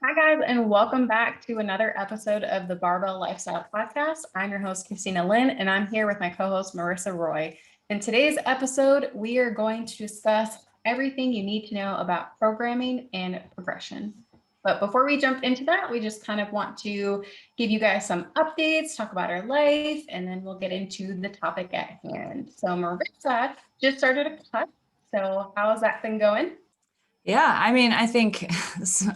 Hi, guys, and welcome back to another episode of the Barbell Lifestyle Podcast. I'm your host, Christina Lynn, and I'm here with my co-host, Marissa Roy. In today's episode, we are going to discuss everything you need to know about programming and progression. But before we jump into that, we just kind of want to give you guys some updates, talk about our life, and then we'll get into the topic at hand. So Marissa just started a cut. So how has that been going? Yeah, I mean, I think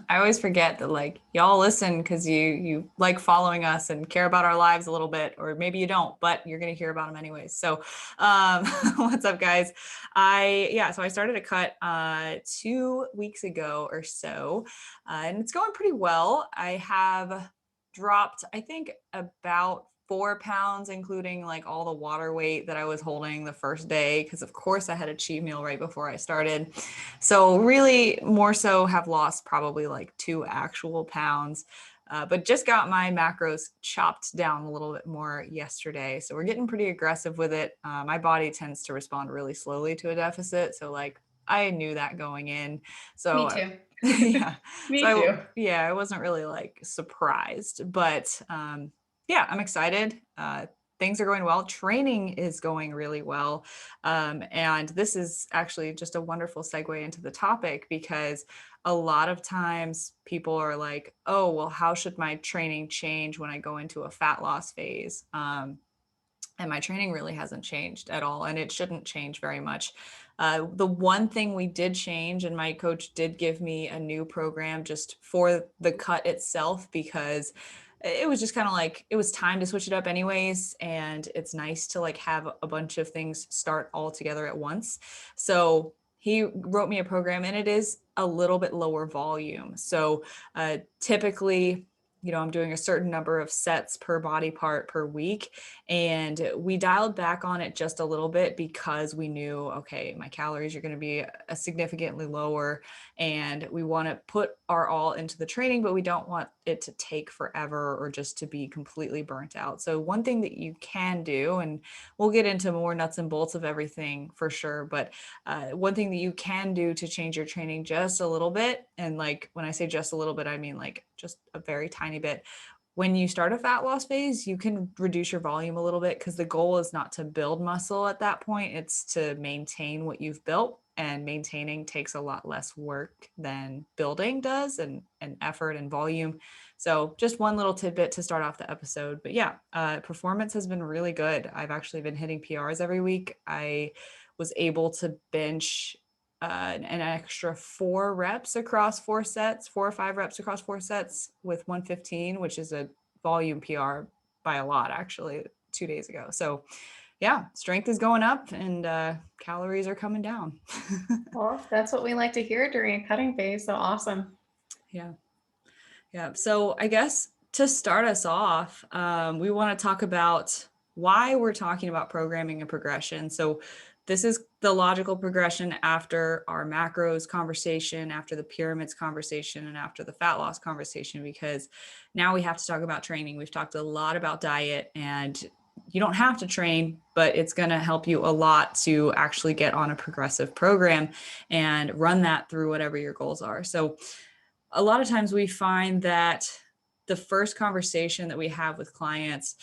I always forget that like y'all listen because you like following us and care about our lives a little bit, or maybe you don't, but you're gonna hear about them anyways. So, what's up, guys? So I started a cut 2 weeks ago or so, and it's going pretty well. I have dropped, I think, about 4 pounds, including like all the water weight that I was holding the first day, because of course I had a cheat meal right before I started. So really more so have lost probably like 2 actual pounds, but just got my macros chopped down a little bit more yesterday. So we're getting pretty aggressive with it. My body tends to respond really slowly to a deficit. So like I knew that going in. Me So too. yeah. Me too. I wasn't really like surprised, but yeah, I'm excited. Things are going well. Training is going really well. And this is actually just a wonderful segue into the topic because a lot of times people are like, oh, well, how should my training change when I go into a fat loss phase? And my training really hasn't changed at all, and it shouldn't change very much. The one thing we did change, and my coach did give me a new program just for the cut itself because it was just kind of like it was time to switch it up anyways, and it's nice to like have a bunch of things start all together at once. So he wrote me a program, and it is a little bit lower volume. So typically, I'm doing a certain number of sets per body part per week. And we dialed back on it just a little bit because we knew, okay, my calories are going to be a significantly lower, and we want to put our all into the training, but we don't want it to take forever or just to be completely burnt out. So one thing that you can do, and we'll get into more nuts and bolts of everything for sure, but one thing that you can do to change your training just a little bit, and like when I say just a little bit, I mean like just a very tiny bit. When you start a fat loss phase, you can reduce your volume a little bit because the goal is not to build muscle at that point. It's to maintain what you've built, and maintaining takes a lot less work than building does, and effort and volume. So just one little tidbit to start off the episode. But yeah, performance has been really good. I've actually been hitting PRs every week. I was able to bench an extra 4 reps across 4 sets, 4 or 5 reps across 4 sets with 115, which is a volume PR by a lot, actually, 2 days ago. So yeah, strength is going up, and calories are coming down. Well, that's what we like to hear during a cutting phase. So awesome. Yeah. Yeah. So I guess to start us off, we want to talk about why we're talking about programming and progression. So this is the logical progression after our macros conversation, after the pyramids conversation, and after the fat loss conversation, because now we have to talk about training. We've talked a lot about diet, and you don't have to train, but it's going to help you a lot to actually get on a progressive program and run that through whatever your goals are. So a lot of times we find that the first conversation that we have with clients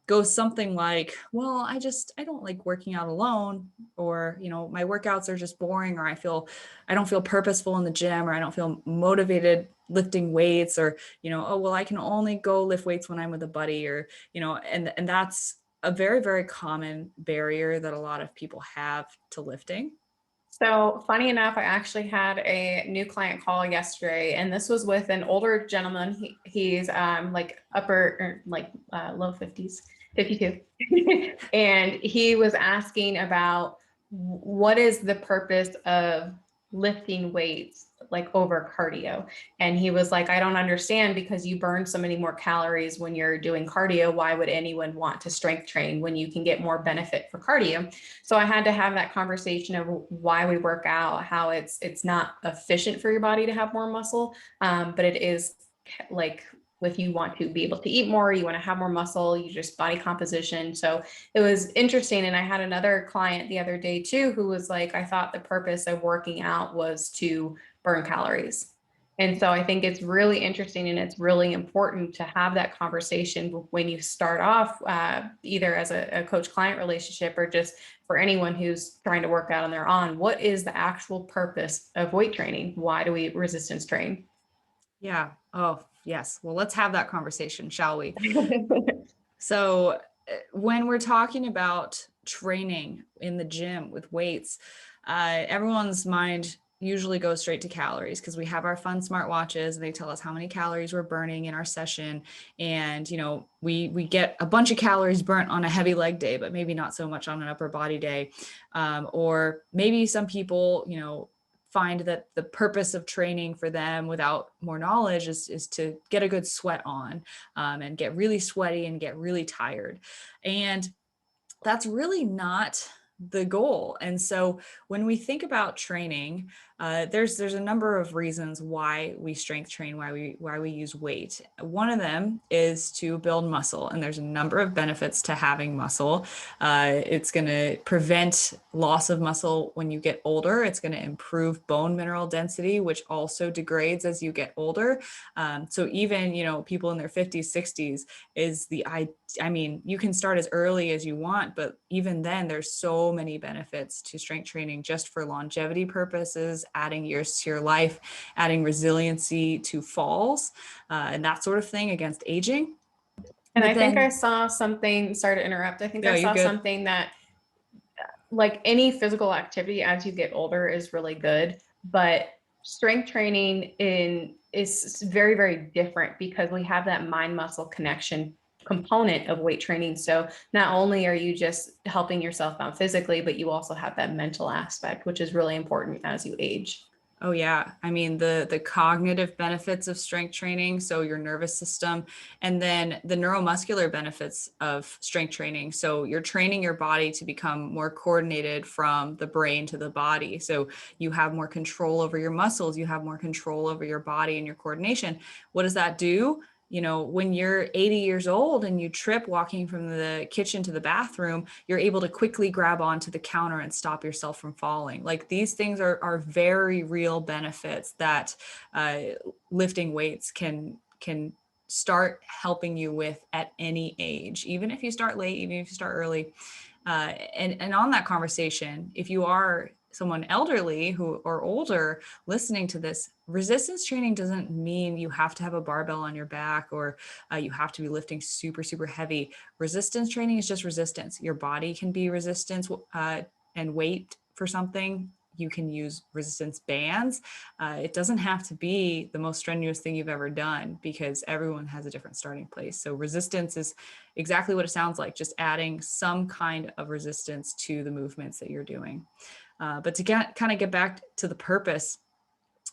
goes something like, well, I don't like working out alone, or my workouts are just boring, or I don't feel purposeful in the gym, or I don't feel motivated lifting weights, or oh well, I can only go lift weights when I'm with a buddy, or and that's a very, very common barrier that a lot of people have to lifting. So funny enough, I actually had a new client call yesterday, and this was with an older gentleman. He's like upper or like low 50s, 52. And he was asking about what is the purpose of lifting weights like over cardio. And he was like, I don't understand, because you burn so many more calories when you're doing cardio. Why would anyone want to strength train when you can get more benefit for cardio? So I had to have that conversation of why we work out, how it's not efficient for your body to have more muscle, but it is like if you want to be able to eat more, you want to have more muscle, you just body composition. So it was interesting. And I had another client the other day too, who was like, I thought the purpose of working out was to burn calories. And so I think it's really interesting and it's really important to have that conversation when you start off, either as a coach-client relationship or just for anyone who's trying to work out on their own. What is the actual purpose of weight training? Why do we resistance train? Yeah. Oh, yes. Well, let's have that conversation, shall we? So, when we're talking about training in the gym with weights, everyone's mind usually goes straight to calories because we have our fun smartwatches and they tell us how many calories we're burning in our session. And, we get a bunch of calories burnt on a heavy leg day, but maybe not so much on an upper body day. Or maybe some people, find that the purpose of training for them without more knowledge is to get a good sweat on, and get really sweaty and get really tired. And that's really not the goal. And so when we think about training, there's a number of reasons why we strength train, why we use weight. One of them is to build muscle, and there's a number of benefits to having muscle. It's going to prevent loss of muscle when you get older. It's going to improve bone mineral density, which also degrades as you get older. So even people in their 50s, 60s is I mean, you can start as early as you want, but even then there's so many benefits to strength training just for longevity purposes, adding years to your life, adding resiliency to falls, and that sort of thing against aging. And But I think I then, saw something, sorry to interrupt. I think no, I you're saw good. something that like any physical activity as you get older is really good, but strength training is very, very different because we have that mind muscle connection component of weight training. So not only are you just helping yourself out physically, but you also have that mental aspect, which is really important as you age. Oh yeah. I mean, the cognitive benefits of strength training, so your nervous system, and then the neuromuscular benefits of strength training. So you're training your body to become more coordinated from the brain to the body. So you have more control over your muscles, you have more control over your body and your coordination. What does that do? When you're 80 years old and you trip walking from the kitchen to the bathroom, you're able to quickly grab onto the counter and stop yourself from falling. Like, these things are very real benefits that lifting weights can start helping you with at any age, even if you start late, even if you start early. And on that conversation, if you are someone elderly or older listening to this, resistance training doesn't mean you have to have a barbell on your back or you have to be lifting super, super heavy. Resistance training is just resistance. Your body can be resistance and weight for something. You can use resistance bands. It doesn't have to be the most strenuous thing you've ever done because everyone has a different starting place. So resistance is exactly what it sounds like, just adding some kind of resistance to the movements that you're doing. But to kind of get back to the purpose,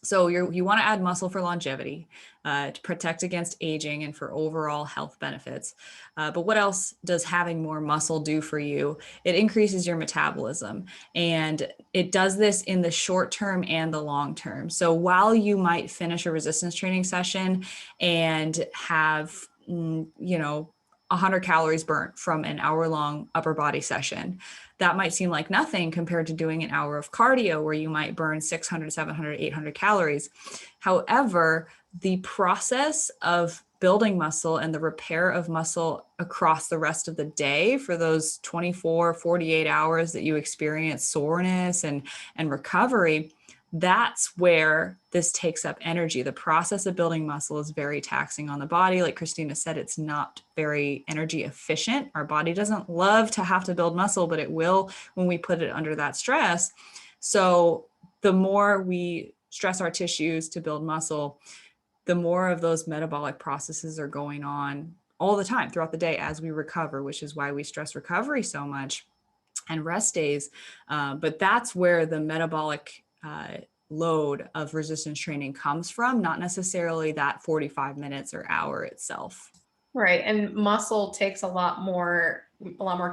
so you want to add muscle for longevity, to protect against aging and for overall health benefits. But what else does having more muscle do for you? It increases your metabolism, and it does this in the short term and the long term. So while you might finish a resistance training session and have, 100 calories burnt from an hour-long upper body session, that might seem like nothing compared to doing an hour of cardio where you might burn 600, 700, 800 calories. However, the process of building muscle and the repair of muscle across the rest of the day for those 24, 48 hours that you experience soreness and recovery, that's where this takes up energy. The process of building muscle is very taxing on the body. Like Christina said, it's not very energy efficient. Our body doesn't love to have to build muscle, but it will when we put it under that stress. So the more we stress our tissues to build muscle, the more of those metabolic processes are going on all the time throughout the day as we recover, which is why we stress recovery so much and rest days. But that's where the metabolic load of resistance training comes from, not necessarily that 45 minutes or hour itself. Right. And muscle takes a lot more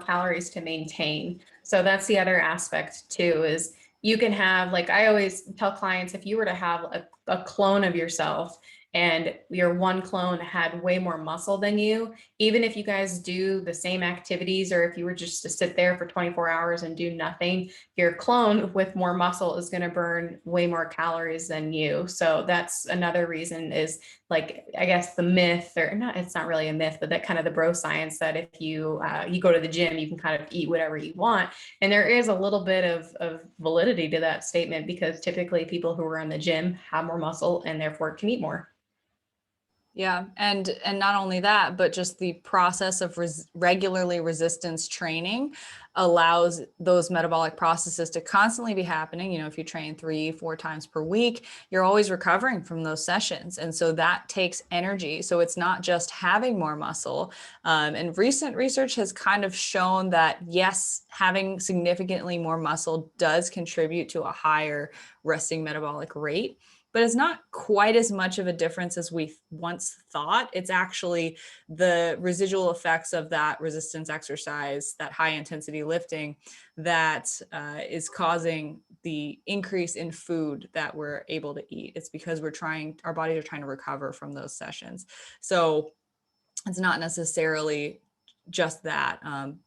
calories to maintain. So that's the other aspect too, is you can have, like I always tell clients, if you were to have a clone of yourself and your one clone had way more muscle than you, even if you guys do the same activities, or if you were just to sit there for 24 hours and do nothing, your clone with more muscle is going to burn way more calories than you. So that's another reason, is like, I guess the myth, or not, it's not really a myth, but that kind of the bro science, that if you you go to the gym, you can kind of eat whatever you want. And there is a little bit of validity to that statement, because typically people who are in the gym have more muscle and therefore can eat more. Yeah, and not only that, but just the process of regularly resistance training allows those metabolic processes to constantly be happening. You know, if you train 3-4 times per week, you're always recovering from those sessions, and so that takes energy. So it's not just having more muscle. And recent research has kind of shown that yes, having significantly more muscle does contribute to a higher resting metabolic rate, but it's not quite as much of a difference as we once thought. It's actually the residual effects of that resistance exercise, that high intensity lifting, that is causing the increase in food that we're able to eat. It's because our bodies are trying to recover from those sessions. So it's not necessarily just that,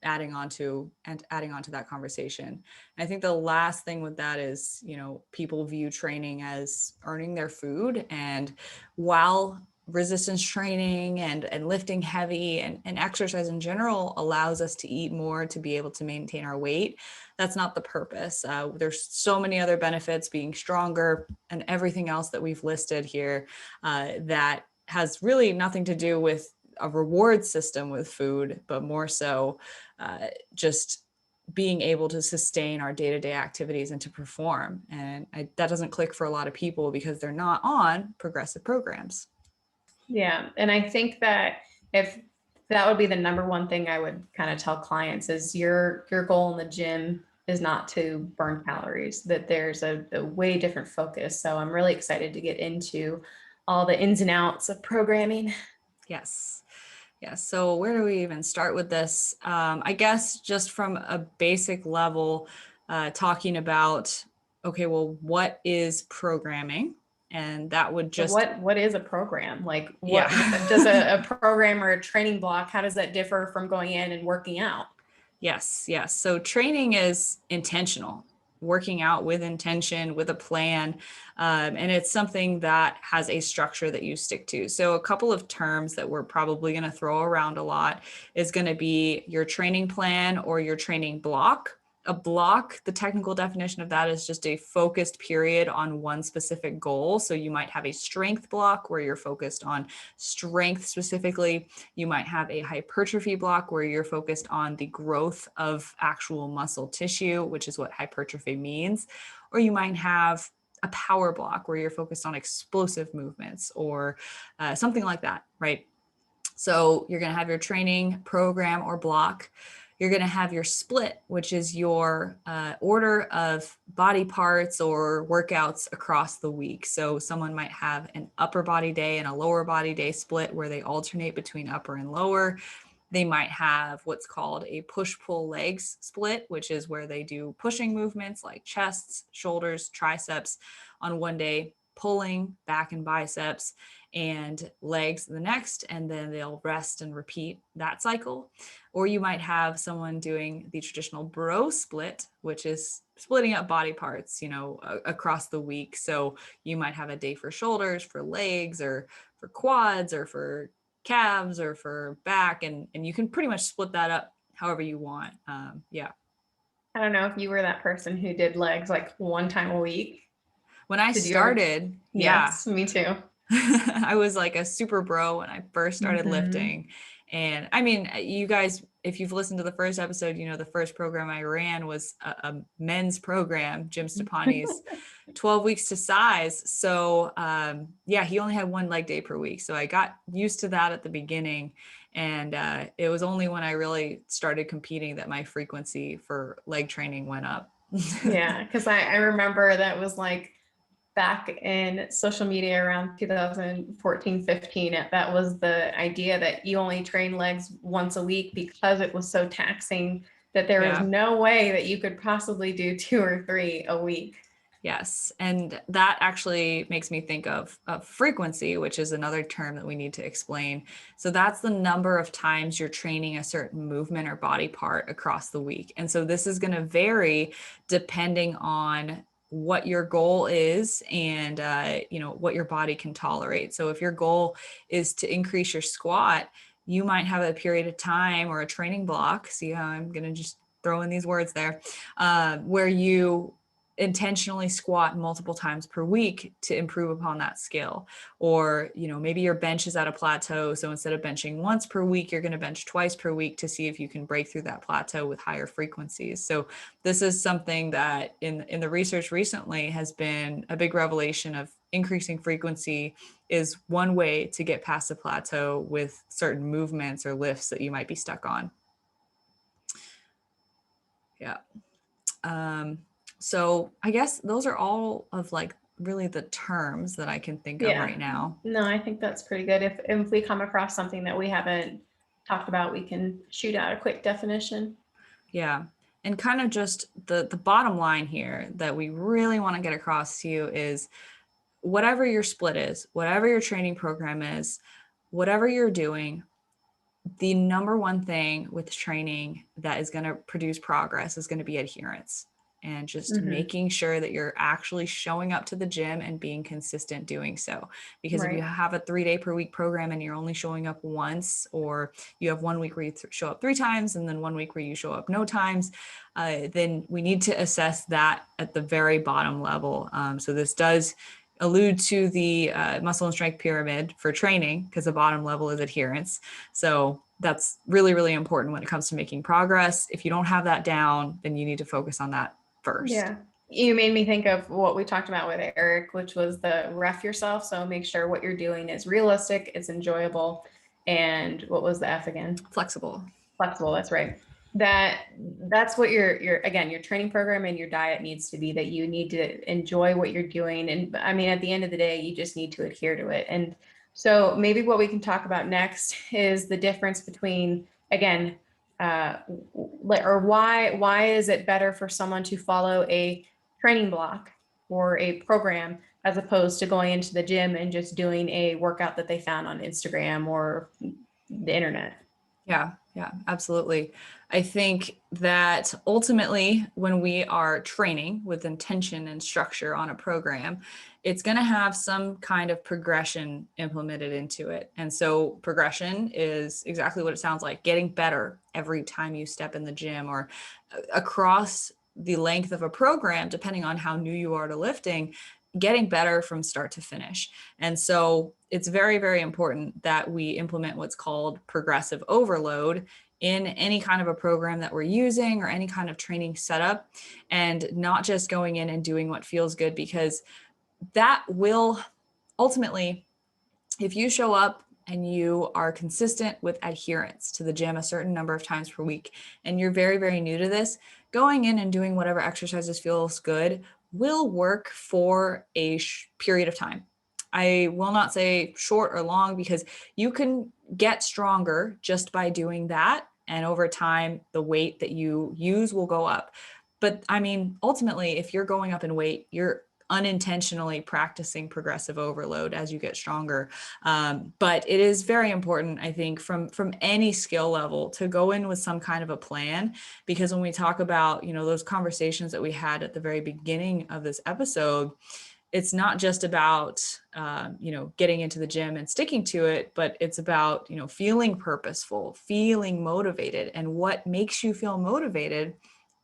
adding on to that conversation. And I think the last thing with that is, you know, people view training as earning their food. And while resistance training and lifting heavy and exercise in general allows us to eat more to be able to maintain our weight, that's not the purpose. There's so many other benefits, being stronger and everything else that we've listed here, that has really nothing to do with a reward system with food, but more so just being able to sustain our day-to-day activities and to perform. And that doesn't click for a lot of people because they're not on progressive programs. Yeah. And I think that if that would be the number one thing I would kind of tell clients, is your goal in the gym is not to burn calories, that there's a way different focus. So I'm really excited to get into all the ins and outs of programming. Yes. Yeah. So where do we even start with this? I guess just from a basic level, talking about, okay, well, what is programming? And that would So just, what is a program? Like, what yeah. does a program or a training block, how does that differ from going in and working out? Yes. Yes. So training is intentional, working out with intention, with a plan. And it's something that has a structure that you stick to. So a couple of terms that we're probably going to throw around a lot is going to be your training plan or your training block. A block, the technical definition of that is just a focused period on one specific goal. So you might have a strength block where you're focused on strength specifically. You might have a hypertrophy block where you're focused on the growth of actual muscle tissue, which is what hypertrophy means. Or you might have a power block where you're focused on explosive movements or something like that, right? So you're going to have your training program or block. You're going to have your split, which is your order of body parts or workouts across the week. So someone might have an upper body day and a lower body day split where they alternate between upper and lower. They might have what's called a push-pull legs split, which is where they do pushing movements like chests, shoulders, triceps on one day, pulling back and biceps, and legs the next, and then they'll rest and repeat that cycle. Or you might have someone doing the traditional bro split, which is splitting up body parts, you know, across the week. So you might have a day for shoulders, for legs, or for quads, or for calves, or for back, and you can pretty much split that up however you want. Yeah. I don't know if you were that person who did legs like one time a week. When I Did you ever? started, yeah, Yes, me too. I was like a super bro when I first started Mhm. lifting. And I mean, you guys, if you've listened to the first episode, you know, the first program I ran was a men's program, Jim Stepani's 12 weeks to size. So yeah, he only had one leg day per week. So I got used to that at the beginning. And it was only when I really started competing that my frequency for leg training went up. Yeah, because I remember that was like back in social media around 2014, 15. That was the idea, that you only train legs once a week because it was so taxing that there was Yeah. no way that you could possibly do 2 or 3 a week. Yes. And that actually makes me think of frequency, which is another term that we need to explain. So that's the number of times you're training a certain movement or body part across the week. And so this is going to vary depending on what your goal is and what your body can tolerate. So if your goal is to increase your squat, you might have a period of time or a training block. See how I'm going to just throw in these words there, where you intentionally squat multiple times per week to improve upon that skill. Or, maybe your bench is at a plateau. So instead of benching once per week, you're going to bench twice per week to see if you can break through that plateau with higher frequencies. So this is something that in the research recently has been a big revelation of increasing frequency is one way to get past a plateau with certain movements or lifts that you might be stuck on. Yeah. So I guess those are all of like really the terms that I can think of right now. No, I think that's pretty good. If we come across something that we haven't talked about, we can shoot out a quick definition. Yeah. And kind of just the bottom line here that we really want to get across to you is whatever your split is, whatever your training program is, whatever you're doing, the number one thing with training that is going to produce progress is going to be adherence. And just making sure that you're actually showing up to the gym and being consistent doing so. Because if you have a 3-day per week program and you're only showing up once, or you have 1 week where you show up 3 times and then 1 week where you show up no times, then we need to assess that at the very bottom level. So this does allude to the muscle and strength pyramid for training, because the bottom level is adherence. So that's really, really important when it comes to making progress. If you don't have that down, then you need to focus on that first. Yeah. You made me think of what we talked about with Eric, which was the ref yourself. So make sure what you're doing is realistic, it's enjoyable. And what was the F again? Flexible. Flexible. That's right. That's what your training program and your diet needs to be, that you need to enjoy what you're doing. And I mean, at the end of the day, you just need to adhere to it. And so maybe what we can talk about next is the difference between, again, or why is it better for someone to follow a training block or a program as opposed to going into the gym and just doing a workout that they found on Instagram or the internet? Yeah, absolutely. I think that ultimately, when we are training with intention and structure on a program, it's going to have some kind of progression implemented into it. And so progression is exactly what it sounds like, getting better every time you step in the gym, or across the length of a program, depending on how new you are to lifting, getting better from start to finish. And so it's very, very important that we implement what's called progressive overload in any kind of a program that we're using or any kind of training setup, and not just going in and doing what feels good, because that will ultimately, if you show up and you are consistent with adherence to the gym a certain number of times per week, and you're very, very new to this, going in and doing whatever exercises feels good will work for a period of time. I will not say short or long, because you can get stronger just by doing that. And over time, the weight that you use will go up. But I mean, ultimately, if you're going up in weight, you're unintentionally practicing progressive overload as you get stronger. But it is very important, I think, from any skill level to go in with some kind of a plan, because when we talk about, those conversations that we had at the very beginning of this episode, it's not just about, getting into the gym and sticking to it, but it's about, feeling purposeful, feeling motivated. And what makes you feel motivated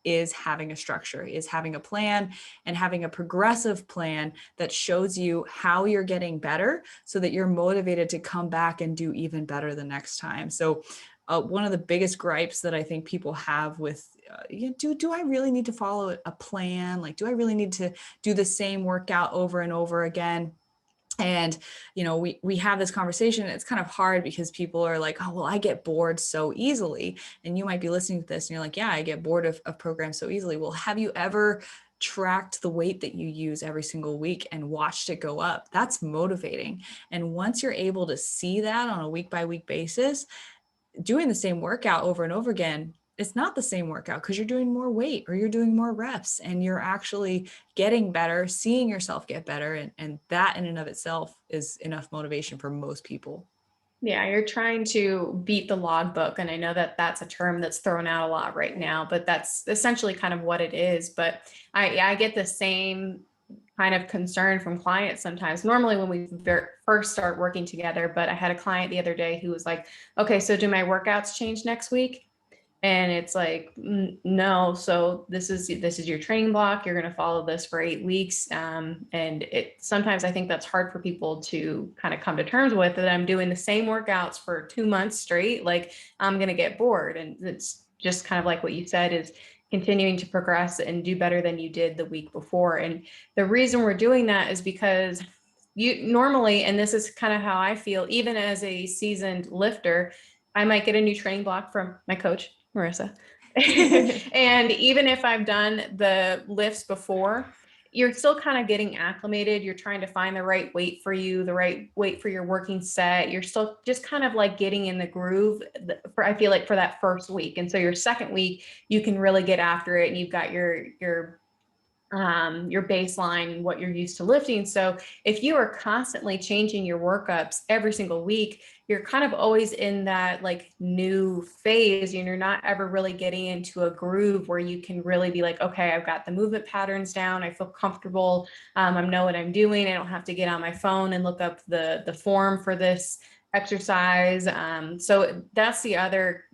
is having a structure, is having a plan, and having a progressive plan that shows you how you're getting better, so that you're motivated to come back and do even better the next time. So one of the biggest gripes that I think people have with, do I really need to follow a plan? Like, do I really need to do the same workout over and over again? And, we have this conversation, and it's kind of hard because people are like, oh, well, I get bored so easily. And you might be listening to this and you're like, yeah, I get bored of programs so easily. Well, have you ever tracked the weight that you use every single week and watched it go up? That's motivating. And once you're able to see that on a week by week basis, doing the same workout over and over again, it's not the same workout because you're doing more weight or you're doing more reps and you're actually getting better, seeing yourself get better. And that in and of itself is enough motivation for most people. Yeah, you're trying to beat the logbook. And I know that that's a term that's thrown out a lot right now, but that's essentially kind of what it is. But I get the same kind of concern from clients sometimes, normally when we first start working together. But I had a client the other day who was like, okay, so do my workouts change next week? And it's like, no. So this is your training block. You're going to follow this for 8 weeks. And it sometimes I think that's hard for people to kind of come to terms with, that I'm doing the same workouts for 2 months straight. Like, I'm going to get bored. And it's just kind of like what you said, is continuing to progress and do better than you did the week before. And the reason we're doing that is because you normally, and this is kind of how I feel, even as a seasoned lifter, I might get a new training block from my coach, Marissa. And even if I've done the lifts before, you're still kind of getting acclimated. You're trying to find the right weight for you, the right weight for your working set. You're still just kind of like getting in the groove for, I feel like, for that first week. And so your second week, you can really get after it, and you've got your baseline, what you're used to lifting. So if you are constantly changing your workups every single week, you're kind of always in that like new phase, and you're not ever really getting into a groove where you can really be like, okay, I've got the movement patterns down. I feel comfortable. I know what I'm doing. I don't have to get on my phone and look up the form for this exercise. So that's the other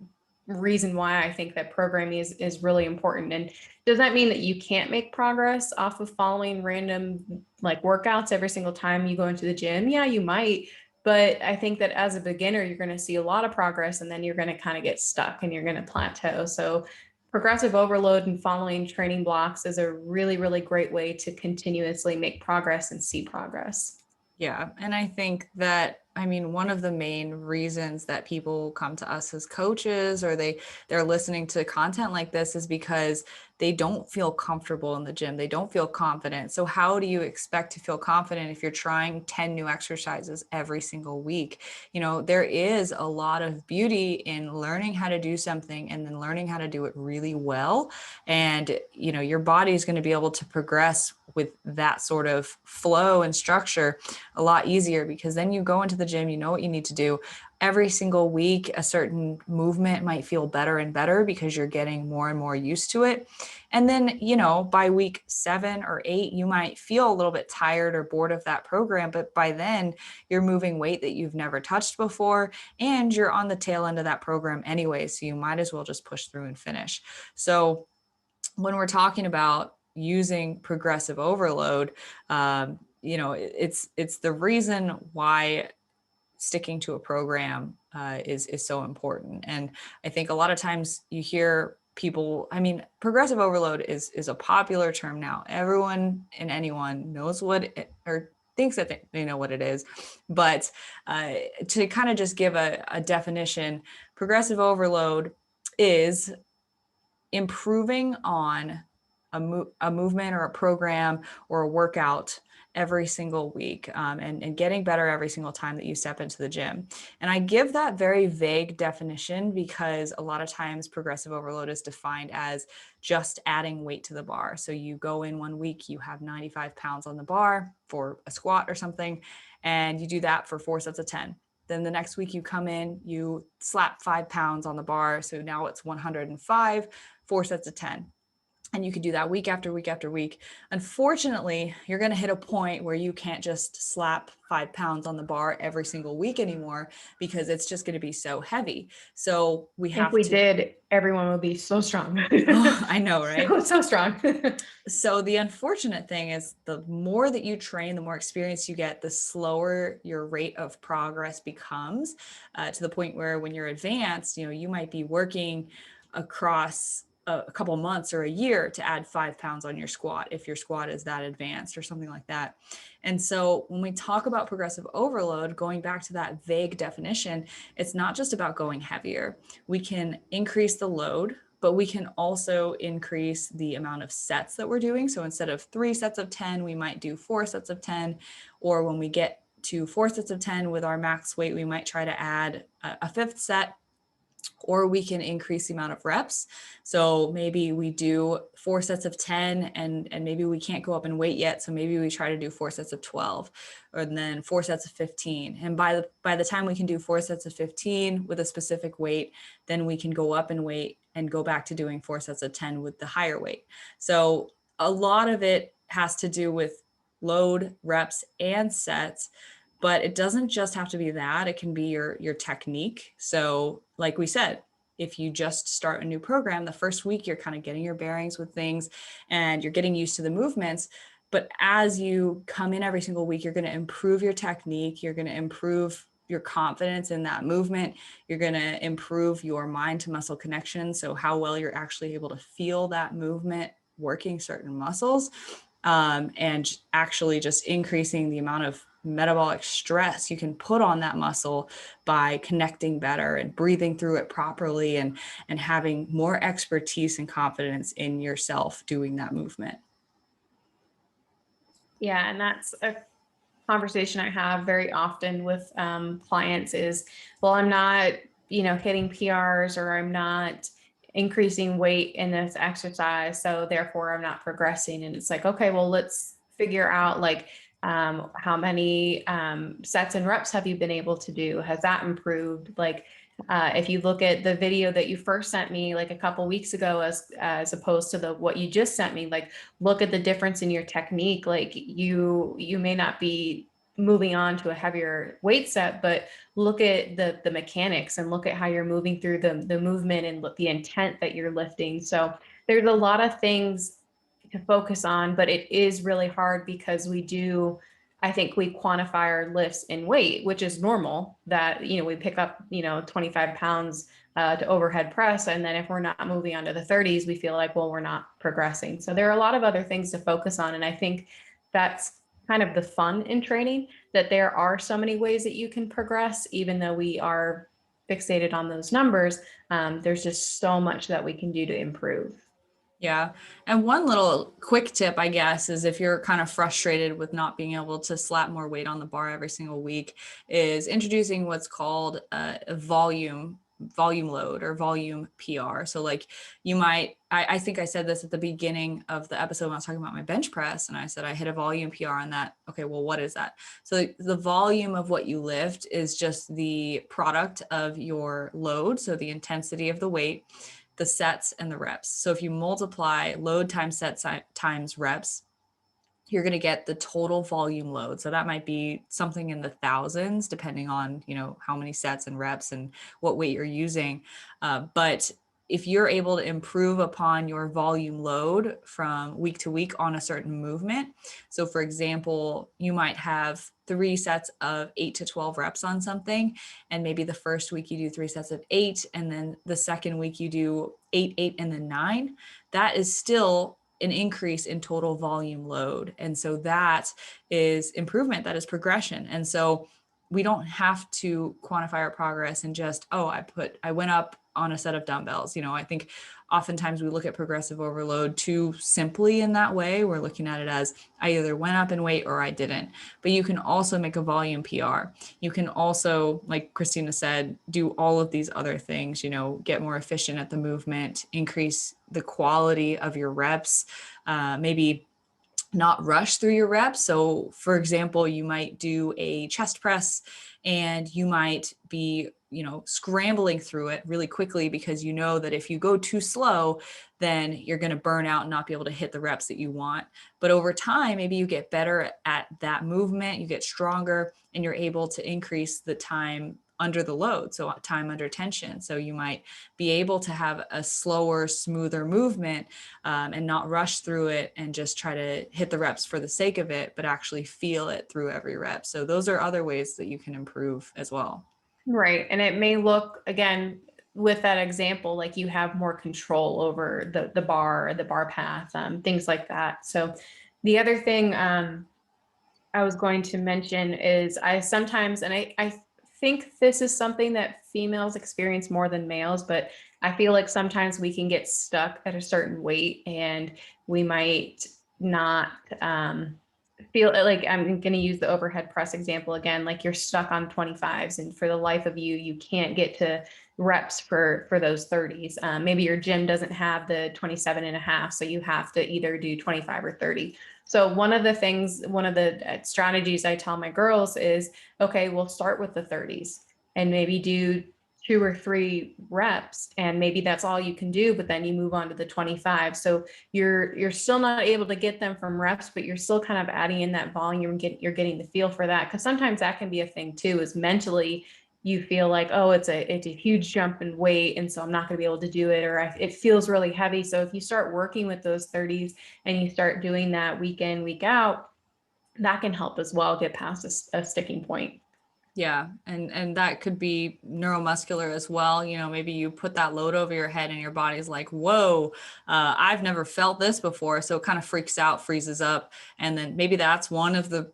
reason why I think that programming is really important. And does that mean that you can't make progress off of following random like workouts every single time you go into the gym? Yeah, you might. But I think that as a beginner, you're going to see a lot of progress, and then you're going to kind of get stuck and you're going to plateau. So progressive overload and following training blocks is a really, really great way to continuously make progress and see progress. Yeah. And I think that, I mean, one of the main reasons that people come to us as coaches, or they're listening to content like this, is because they don't feel comfortable in the gym. They don't feel confident. So how do you expect to feel confident if you're trying 10 new exercises every single week? You know, there is a lot of beauty in learning how to do something and then learning how to do it really well. And, you know, your body is going to be able to progress with that sort of flow and structure a lot easier, because then you go into the gym, you know what you need to do. Every single week, a certain movement might feel better and better because you're getting more and more used to it. And then, you know, by week 7 or 8, you might feel a little bit tired or bored of that program. But by then, you're moving weight that you've never touched before, and you're on the tail end of that program anyway. So you might as well just push through and finish. So when we're talking about using progressive overload, you know, it's the reason why sticking to a program is so important. And I think a lot of times you hear people, I mean, progressive overload is a popular term now. Everyone and anyone knows what it, or thinks that they know what it is. But to kind of just give a definition, progressive overload is improving on a movement or a program or a workout every single week, and getting better every single time that you step into the gym. And I give that very vague definition because a lot of times progressive overload is defined as just adding weight to the bar. So you go in one week, you have 95 pounds on the bar for a squat or something, and you do that for 4 sets of 10. Then the next week you come in, you slap 5 pounds on the bar. So now it's 105, 4 sets of 10. And you could do that week after week after week. Unfortunately, you're going to hit a point where you can't just slap 5 pounds on the bar every single week anymore, because it's just going to be so heavy. So we have If we to. did, everyone would be so strong. Oh, I know, right? So strong. So the unfortunate thing is, the more that you train, the more experience you get, the slower your rate of progress becomes, to the point where when you're advanced, you know, you might be working across a couple months or a year to add 5 pounds on your squat, if your squat is that advanced or something like that. And so when we talk about progressive overload, going back to that vague definition, it's not just about going heavier. We can increase the load, but we can also increase the amount of sets that we're doing. So instead of 3 sets of 10, we might do 4 sets of 10. Or when we get to 4 sets of 10 with our max weight, we might try to add a 5th set. or we can increase the amount of reps. So maybe we do 4 sets of 10 and maybe we can't go up in weight yet. So maybe we try to do 4 sets of 12 or then 4 sets of 15. And by the time we can do 4 sets of 15 with a specific weight, then we can go up in weight and go back to doing 4 sets of 10 with the higher weight. So a lot of it has to do with load, reps, and sets. But it doesn't just have to be that. It can be your technique. So like we said, if you just start a new program, the first week you're kind of getting your bearings with things and you're getting used to the movements. But as you come in every single week, you're going to improve your technique. You're going to improve your confidence in that movement. You're going to improve your mind to muscle connection. So how well you're actually able to feel that movement working certain muscles, and actually just increasing the amount of metabolic stress you can put on that muscle by connecting better and breathing through it properly and having more expertise and confidence in yourself doing that movement. Yeah, and that's a conversation I have very often with clients is, well, I'm not, hitting PRs, or I'm not increasing weight in this exercise, so therefore I'm not progressing. And it's like, okay, well, let's figure out like how many sets and reps have you been able to do? Has that improved? Like, if you look at the video that you first sent me like a couple weeks ago, as opposed to the what you just sent me, like look at the difference in your technique. Like you may not be moving on to a heavier weight set, but look at the mechanics and look at how you're moving through the movement and look the intent that you're lifting. So there's a lot of things to focus on, but it is really hard because I think we quantify our lifts in weight, which is normal, that, we pick up, 25 pounds to overhead press. And then if we're not moving on to the 30s, we feel like, well, we're not progressing. So there are a lot of other things to focus on. And I think that's kind of the fun in training, that there are so many ways that you can progress, even though we are fixated on those numbers. There's just so much that we can do to improve. Yeah. And one little quick tip, I guess, is if you're kind of frustrated with not being able to slap more weight on the bar every single week, is introducing what's called a volume load or volume PR. So like you might, I think I said this at the beginning of the episode when I was talking about my bench press, and I said I hit a volume PR on that. Okay, well, what is that? So the volume of what you lift is just the product of your load, so the intensity of the weight, the sets, and the reps. So if you multiply load times sets times reps, you're going to get the total volume load. So that might be something in the thousands, depending on, how many sets and reps and what weight you're using. But if you're able to improve upon your volume load from week to week on a certain movement, so for example, you might have 3 sets of 8 to 12 reps on something, and maybe the first week you do 3 sets of 8, and then the second week you do 8, 8, and then 9, that is still an increase in total volume load. And so that is improvement, that is progression. And so we don't have to quantify our progress and just, I went up on a set of dumbbells. I think oftentimes we look at progressive overload too simply in that way. We're looking at it as I either went up in weight or I didn't. But you can also make a volume PR. You can also, like Christina said, do all of these other things, get more efficient at the movement, increase the quality of your reps, maybe not rush through your reps. So for example, you might do a chest press and you might be, scrambling through it really quickly because you know that if you go too slow, then you're going to burn out and not be able to hit the reps that you want. But over time, maybe you get better at that movement, you get stronger, and you're able to increase the time under the load, so time under tension. So you might be able to have a slower, smoother movement, and not rush through it and just try to hit the reps for the sake of it, but actually feel it through every rep. So those are other ways that you can improve as well. Right. And it may look, again, with that example, like you have more control over the bar, the bar path, things like that. So the other thing I was going to mention is I sometimes, and I think this is something that females experience more than males, but I feel like sometimes we can get stuck at a certain weight and we might not feel like, I'm going to use the overhead press example again, like you're stuck on 25s and for the life of you, you can't get to reps for those 30s. Maybe your gym doesn't have the 27 and a half, so you have to either do 25 or 30. So one of the strategies I tell my girls is, okay, we'll start with the 30s and maybe do 2 or 3 reps, and maybe that's all you can do, but then you move on to the 25. So you're still not able to get them from reps, but you're still kind of adding in that volume. You're getting the feel for that, because sometimes that can be a thing too, is mentally you feel like, oh, it's a huge jump in weight, and so I'm not going to be able to do it, or it feels really heavy. So if you start working with those 30s and you start doing that week in, week out, that can help as well get past a sticking point. Yeah. And that could be neuromuscular as well. You know, maybe you put that load over your head and your body's like, whoa, I've never felt this before. So it kind of freaks out, freezes up. And then maybe that's one of the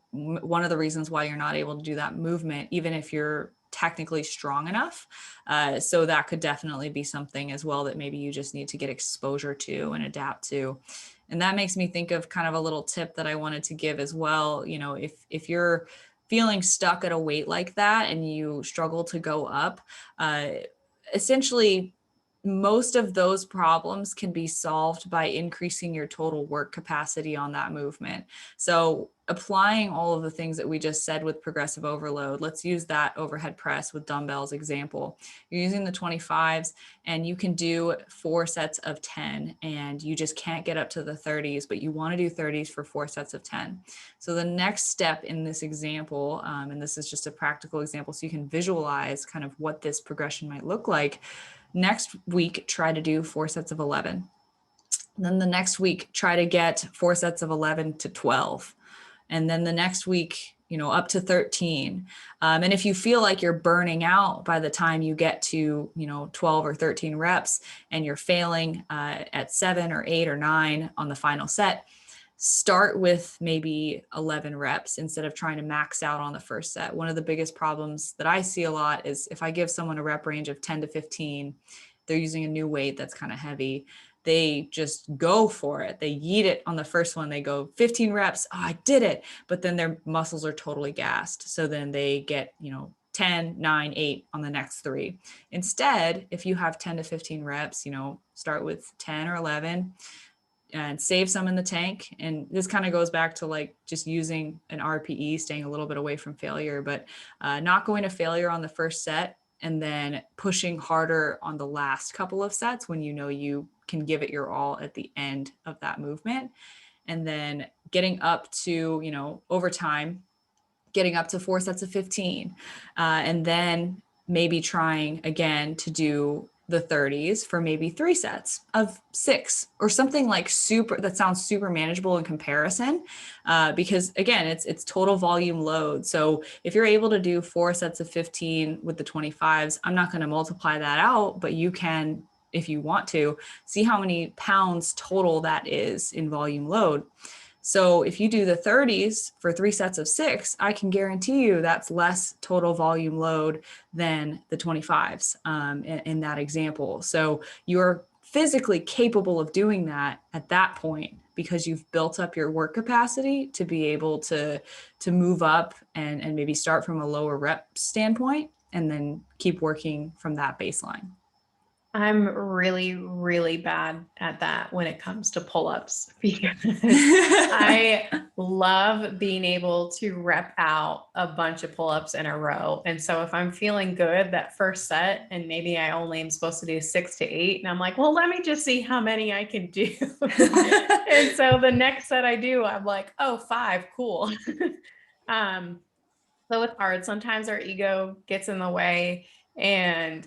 reasons why you're not able to do that movement, even if you're technically strong enough. So that could definitely be something as well that maybe you just need to get exposure to and adapt to. And that makes me think of kind of a little tip that I wanted to give as well. You know, if you're feeling stuck at a weight like that and you struggle to go up, essentially most of those problems can be solved by increasing your total work capacity on that movement. So applying all of the things that we just said with progressive overload, let's use that overhead press with dumbbells example. You're using the 25s and you can do 4 sets of 10 and you just can't get up to the 30s, but you want to do 30s for 4 sets of 10. So the next step in this example, and this is just a practical example so you can visualize kind of what this progression might look like. Next week, try to do 4 sets of 11. And then the next week, try to get 4 sets of 11 to 12. And then the next week, you know, up to 13. And if you feel like you're burning out by the time you get to, you know, 12 or 13 reps and you're failing at 7 or 8 or 9 on the final set, start with maybe 11 reps instead of trying to max out on the first set. One of the biggest problems that I see a lot is if I give someone a rep range of 10 to 15, they're using a new weight that's kind of heavy. They just go for it. They yeet it on the first one. They go 15 reps. Oh, I did it. But then their muscles are totally gassed. So then they get, you know, 10, 9, 8 on the next 3. Instead, if you have 10 to 15 reps, you know, start with 10 or 11 and save some in the tank. And this kind of goes back to like just using an RPE, staying a little bit away from failure, but not going to failure on the first set and then pushing harder on the last couple of sets when you know you can give it your all at the end of that movement. And then getting up to, you know, over time, getting up to 4 sets of 15. And then maybe trying again to do the 30s for maybe 3 sets of 6 or something like super, that sounds super manageable in comparison, because again, it's total volume load. So if you're able to do 4 sets of 15 with the 25s, I'm not going to multiply that out, but you can, if you want to, see how many pounds total that is in volume load. So if you do the 30s for 3 sets of 6, I can guarantee you that's less total volume load than the 25s in that example. So you're physically capable of doing that at that point because you've built up your work capacity to be able to move up and maybe start from a lower rep standpoint and then keep working from that baseline. I'm really, really bad at that when it comes to pull-ups because I love being able to rep out a bunch of pull-ups in a row. And so if I'm feeling good that first set and maybe I only am supposed to do 6 to 8, and I'm like, well, let me just see how many I can do. And so the next set I do, I'm like, oh, 5, cool. So it's hard. Sometimes our ego gets in the way, and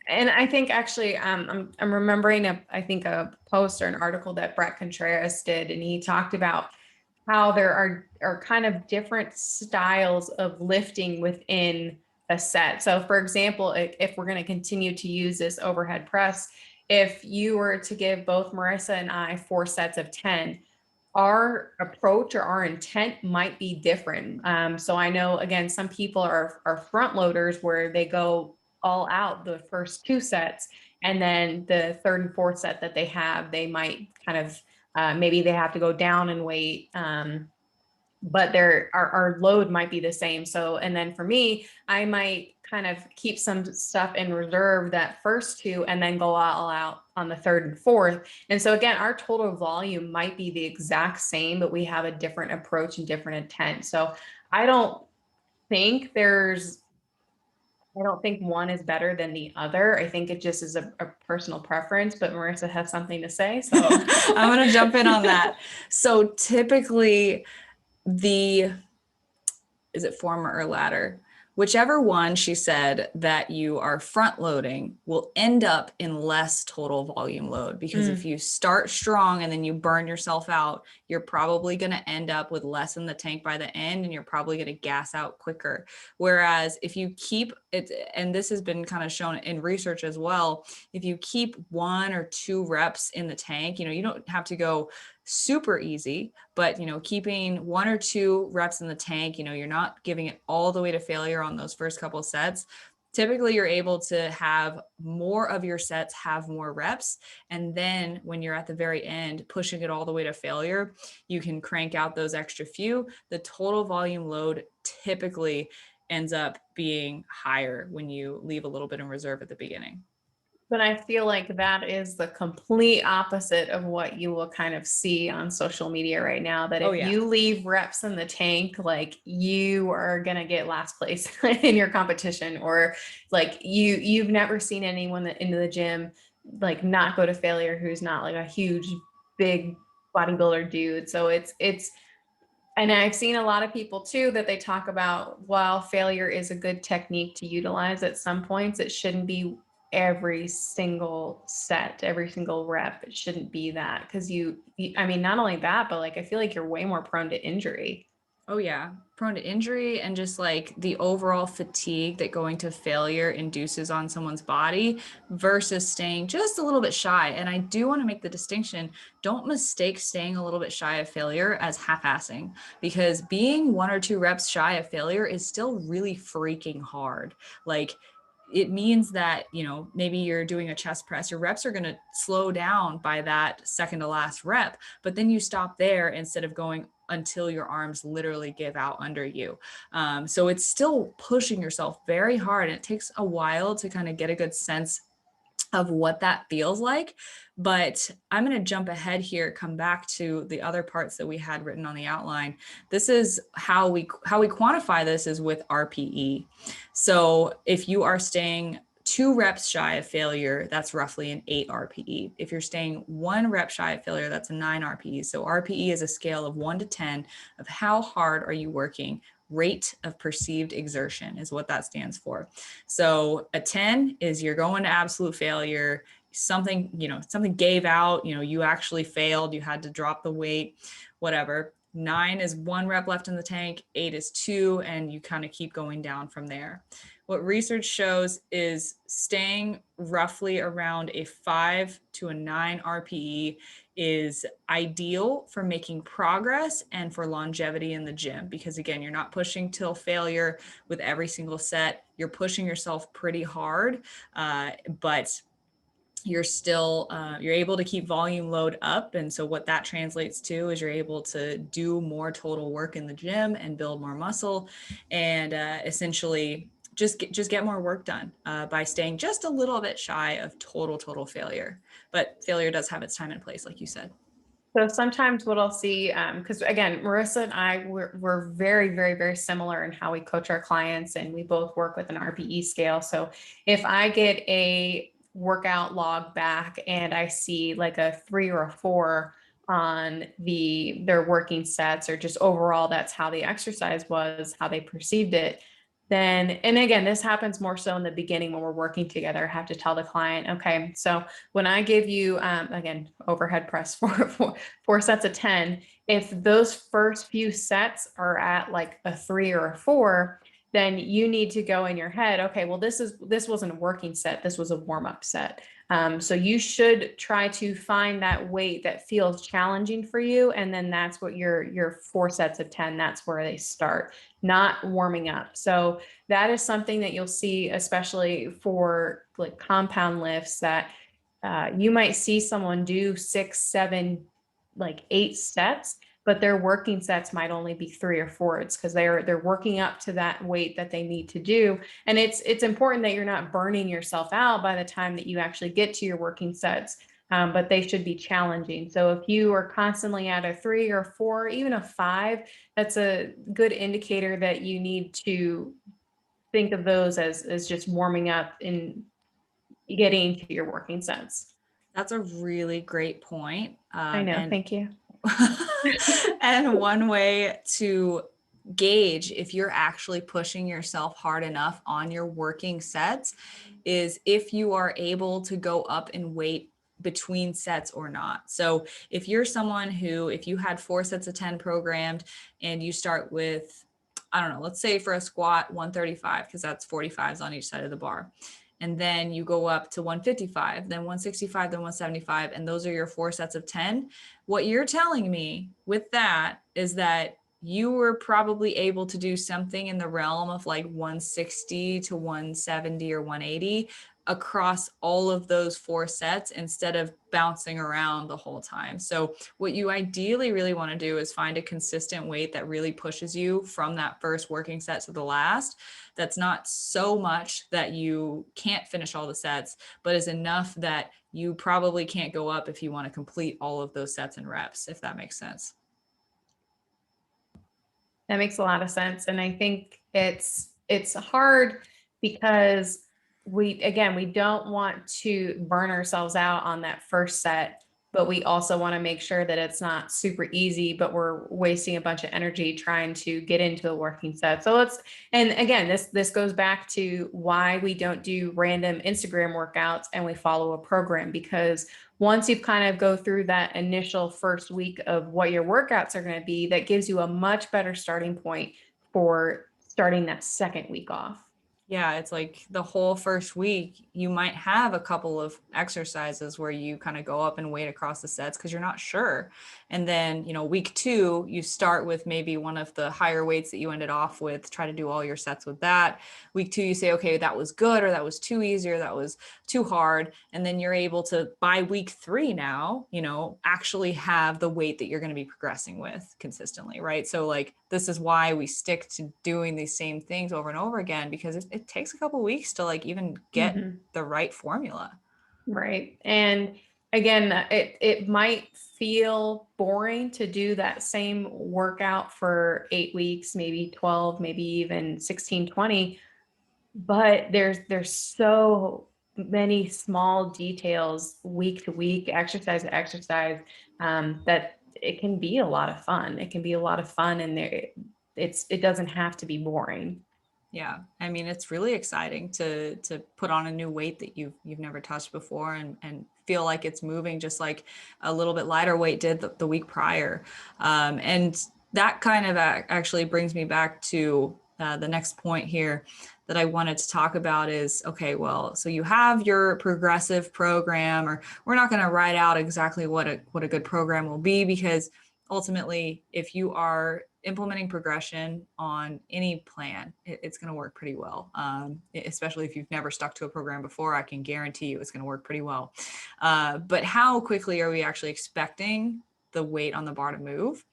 and I think actually, I'm remembering a post or an article that Brett Contreras did, and he talked about how there are kind of different styles of lifting within a set. So for example, if we're going to continue to use this overhead press, if you were to give both Marissa and I 4 sets of 10, our approach or our intent might be different. So I know, again, some people are front loaders where they go all out the first 2 sets, and then the 3rd and 4th set that they have, they might kind of maybe they have to go down in weight. But our load might be the same. So, and then for me, I might kind of keep some stuff in reserve that first two and then go all out on the third and fourth. And so again, our total volume might be the exact same, but we have a different approach and different intent. So I don't think one is better than the other. I think it just is a personal preference, but Marissa has something to say. So I'm going to jump in on that. So typically is it former or latter? Whichever one she said that you are front loading will end up in less total volume load, because if you start strong and then you burn yourself out, you're probably going to end up with less in the tank by the end, and you're probably going to gas out quicker. Whereas if you keep it, and this has been kind of shown in research as well, if you keep 1 or 2 reps in the tank, you don't have to go super easy, but keeping 1 or 2 reps in the tank, you're not giving it all the way to failure on those first couple of sets. Typically you're able to have more of your sets have more reps, and then when you're at the very end pushing it all the way to failure, you can crank out those extra few. The total volume load typically ends up being higher when you leave a little bit in reserve at the beginning. But I feel like that is the complete opposite of what you will kind of see on social media right now. That if you leave reps in the tank, like you are going to get last place in your competition, or like you've never seen anyone that into the gym, like not go to failure, who's not like a huge, big bodybuilder dude. So and I've seen a lot of people too, that they talk about, while failure is a good technique to utilize at some points, it shouldn't be every single set, every single rep. It shouldn't be that, because I mean, not only that, but like I feel like you're way more prone to injury. Oh yeah, prone to injury, and just like the overall fatigue that going to failure induces on someone's body versus staying just a little bit shy. And I do want to make the distinction. Don't mistake staying a little bit shy of failure as half-assing, because being 1 or 2 reps shy of failure is still really freaking hard. Like, it means that, maybe you're doing a chest press, your reps are going to slow down by that second to last rep, but then you stop there instead of going until your arms literally give out under you. So it's still pushing yourself very hard, and it takes a while to kind of get a good sense of what that feels like. But I'm going to jump ahead here, come back to the other parts that we had written on the outline. This is how we quantify this, is with RPE. So if you are staying 2 reps shy of failure, that's roughly an 8 RPE. If you're staying 1 rep shy of failure, that's a 9 RPE. So RPE is a scale of 1 to 10 of how hard are you working. Rate of perceived exertion is what that stands for. So a 10 is you're going to absolute failure. Something gave out, you actually failed. You had to drop the weight, whatever. 9 is 1 rep left in the tank. 8 is 2, and you kind of keep going down from there. What research shows is staying roughly around a 5 to a 9 RPE is ideal for making progress and for longevity in the gym, because again, you're not pushing till failure with every single set. You're pushing yourself pretty hard, but you're still you're able to keep volume load up. And so what that translates to is you're able to do more total work in the gym and build more muscle, and essentially just get more work done by staying just a little bit shy of total failure. But failure does have its time and place, like you said. So sometimes what I'll see, because again, Marissa and I, we're very, very, very similar in how we coach our clients, and we both work with an RPE scale. So if I get a workout log back and I see like a 3 or a 4 on their working sets, or just overall that's how the exercise was, how they perceived it, then, and again, this happens more so in the beginning when we're working together, I have to tell the client, okay, so when I give you, again, overhead press four sets of 10, if those first few sets are at like a 3 or a 4, then you need to go in your head, okay, well, this wasn't a working set, this was a warm-up set. So you should try to find that weight that feels challenging for you. And then that's what your 4 sets of 10, that's where they start, not warming up. So that is something that you'll see, especially for like compound lifts, that you might see someone do 6, 7, like 8 sets, but their working sets might only be 3 or 4. It's because they're working up to that weight that they need to do. And it's important that you're not burning yourself out by the time that you actually get to your working sets. But they should be challenging. So if you are constantly at a 3 or 4, even a 5, that's a good indicator that you need to think of those as just warming up and getting to your working sets. That's a really great point. I know. And Thank you. and one way to gauge if you're actually pushing yourself hard enough on your working sets is if you are able to go up in weight between sets or not. So if you're someone who, if you had 4 sets of 10 programmed and you start with, I don't know, let's say for a squat 135, because that's 45s on each side of the bar. And then you go up to 155, then 165, then 175, and those are your 4 sets of 10. What you're telling me with that is that you were probably able to do something in the realm of like 160 to 170 or 180 across all of those 4 sets instead of bouncing around the whole time. So what you ideally really want to do is find a consistent weight that really pushes you from that first working set to the last. That's not so much that you can't finish all the sets, but is enough that you probably can't go up if you want to complete all of those sets and reps, if that makes sense. That makes a lot of sense. And I think it's hard because we don't want to burn ourselves out on that first set, but we also want to make sure that it's not super easy, but we're wasting a bunch of energy trying to get into the working set. So and again, this goes back to why we don't do random Instagram workouts and we follow a program, because once you've kind of go through that initial first week of what your workouts are going to be, that gives you a much better starting point for starting that second week off. Yeah, it's like the whole first week, you might have a couple of exercises where you kind of go up and weight across the sets because you're not sure. And then, week 2, you start with maybe one of the higher weights that you ended off with, try to do all your sets with that. Week 2, you say, okay, that was good, or that was too easy, or that was too hard. And then you're able to, by week 3 now, actually have the weight that you're going to be progressing with consistently, right? So like, this is why we stick to doing these same things over and over again, because it takes a couple of weeks to like even get the right formula. Right. And again, it might feel boring to do that same workout for 8 weeks, maybe 12, maybe even 16, 20, but there's so many small details week to week, exercise to exercise, that it can be a lot of fun. It can be a lot of fun, and it doesn't have to be boring. Yeah, I mean, it's really exciting to put on a new weight that you've never touched before, and feel like it's moving just like a little bit lighter weight did the week prior. And that kind of actually brings me back to the next point here that I wanted to talk about is, okay, well, so you have your progressive program, or we're not going to write out exactly what a good program will be, because ultimately, if you are implementing progression on any plan, it's going to work pretty well. Especially if you've never stuck to a program before, I can guarantee you it's going to work pretty well. But how quickly are we actually expecting the weight on the bar to move,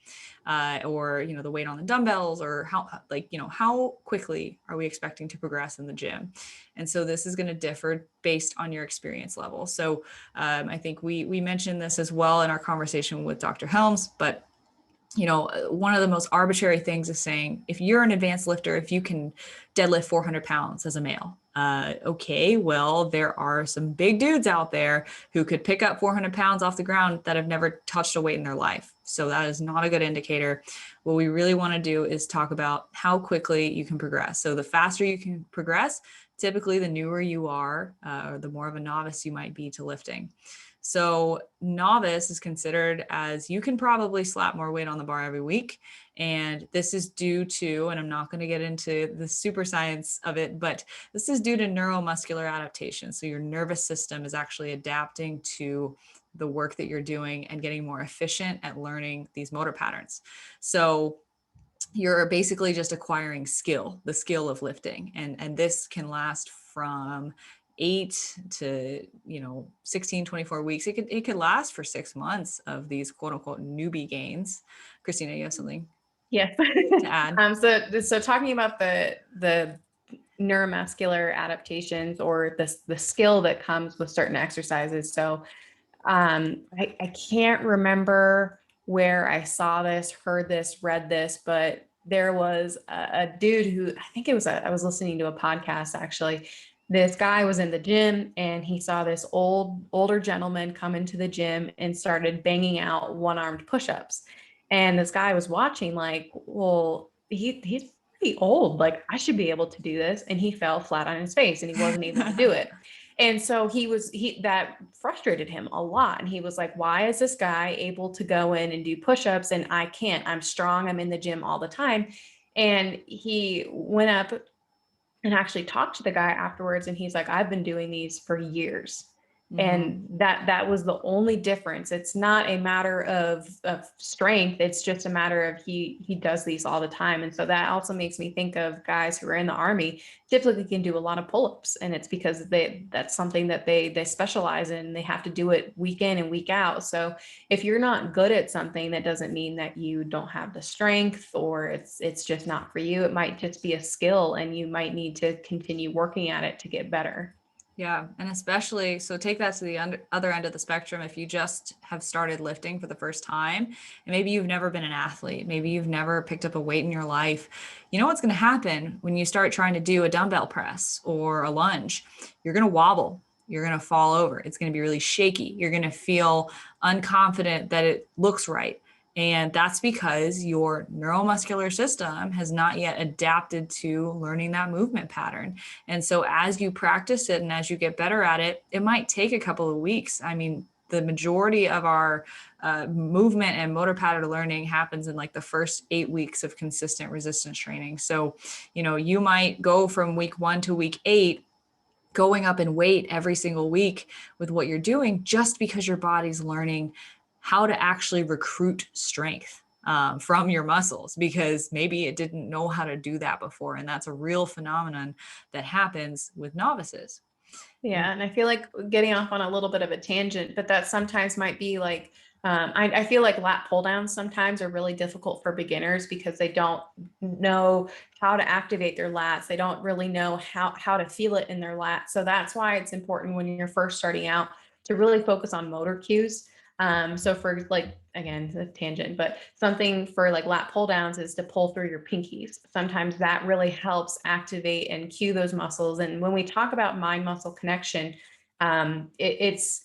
or the weight on the dumbbells, or how quickly are we expecting to progress in the gym? And so this is going to differ based on your experience level. So I think we mentioned this as well in our conversation with Dr. Helms, but one of the most arbitrary things is saying, if you're an advanced lifter, if you can deadlift 400 pounds as a male, okay, well, there are some big dudes out there who could pick up 400 pounds off the ground that have never touched a weight in their life. So that is not a good indicator. What we really want to do is talk about how quickly you can progress. So the faster you can progress, typically the newer you are, or the more of a novice you might be to lifting. So novice is considered as you can probably slap more weight on the bar every week. And this is due to, and I'm not going to get into the super science of it, but this is due to neuromuscular adaptation. So your nervous system is actually adapting to the work that you're doing and getting more efficient at learning these motor patterns. So you're basically just acquiring skill, the skill of lifting. And this can last from 8 to 16, 24 weeks. It could last for 6 months of these quote unquote newbie gains. Christina, you have something Yes. to add? So talking about the neuromuscular adaptations or the skill that comes with certain exercises. So I can't remember where I saw this, heard this, read this, but there was a dude who, I think it was I was listening to a podcast actually. This guy was in the gym and he saw this older gentleman come into the gym and started banging out one-armed push-ups. And this guy was watching like, well, he's pretty old. Like I should be able to do this. And he fell flat on his face and he wasn't able to do it. And so that frustrated him a lot. And he was like, why is this guy able to go in and do push-ups and I can't? I'm strong. I'm in the gym all the time. And he went up and actually talked to the guy afterwards. And he's like, I've been doing these for years. And that was the only difference. It's not a matter of strength. It's just a matter of he does these all the time. And so that also makes me think of guys who are in the Army typically can do a lot of pull-ups. And it's because that's something that they specialize in. They have to do it week in and week out. So if you're not good at something, that doesn't mean that you don't have the strength or it's just not for you. It might just be a skill and you might need to continue working at it to get better. Yeah. And especially, so take that to the other end of the spectrum. If you just have started lifting for the first time, and maybe you've never been an athlete, maybe you've never picked up a weight in your life, you know what's going to happen when you start trying to do a dumbbell press or a lunge? You're going to wobble. You're going to fall over. It's going to be really shaky. You're going to feel unconfident that it looks right. And that's because your neuromuscular system has not yet adapted to learning that movement pattern. And so as you practice it and as you get better at it, it might take a couple of weeks. I mean, the majority of our movement and motor pattern learning happens in like the first 8 weeks of consistent resistance training. So, you might go from week 1 to week 8 going up in weight every single week with what you're doing, just because your body's learning how to actually recruit strength from your muscles, because maybe it didn't know how to do that before. And that's a real phenomenon that happens with novices. Yeah. And I feel like getting off on a little bit of a tangent, but that sometimes might be like, I feel like lat pull downs sometimes are really difficult for beginners because they don't know how to activate their lats. They don't really know how to feel it in their lats. So that's why it's important when you're first starting out to really focus on motor cues. So for like, again, the tangent, but something for like lat pull downs is to pull through your pinkies. Sometimes that really helps activate and cue those muscles. And when we talk about mind muscle connection, it's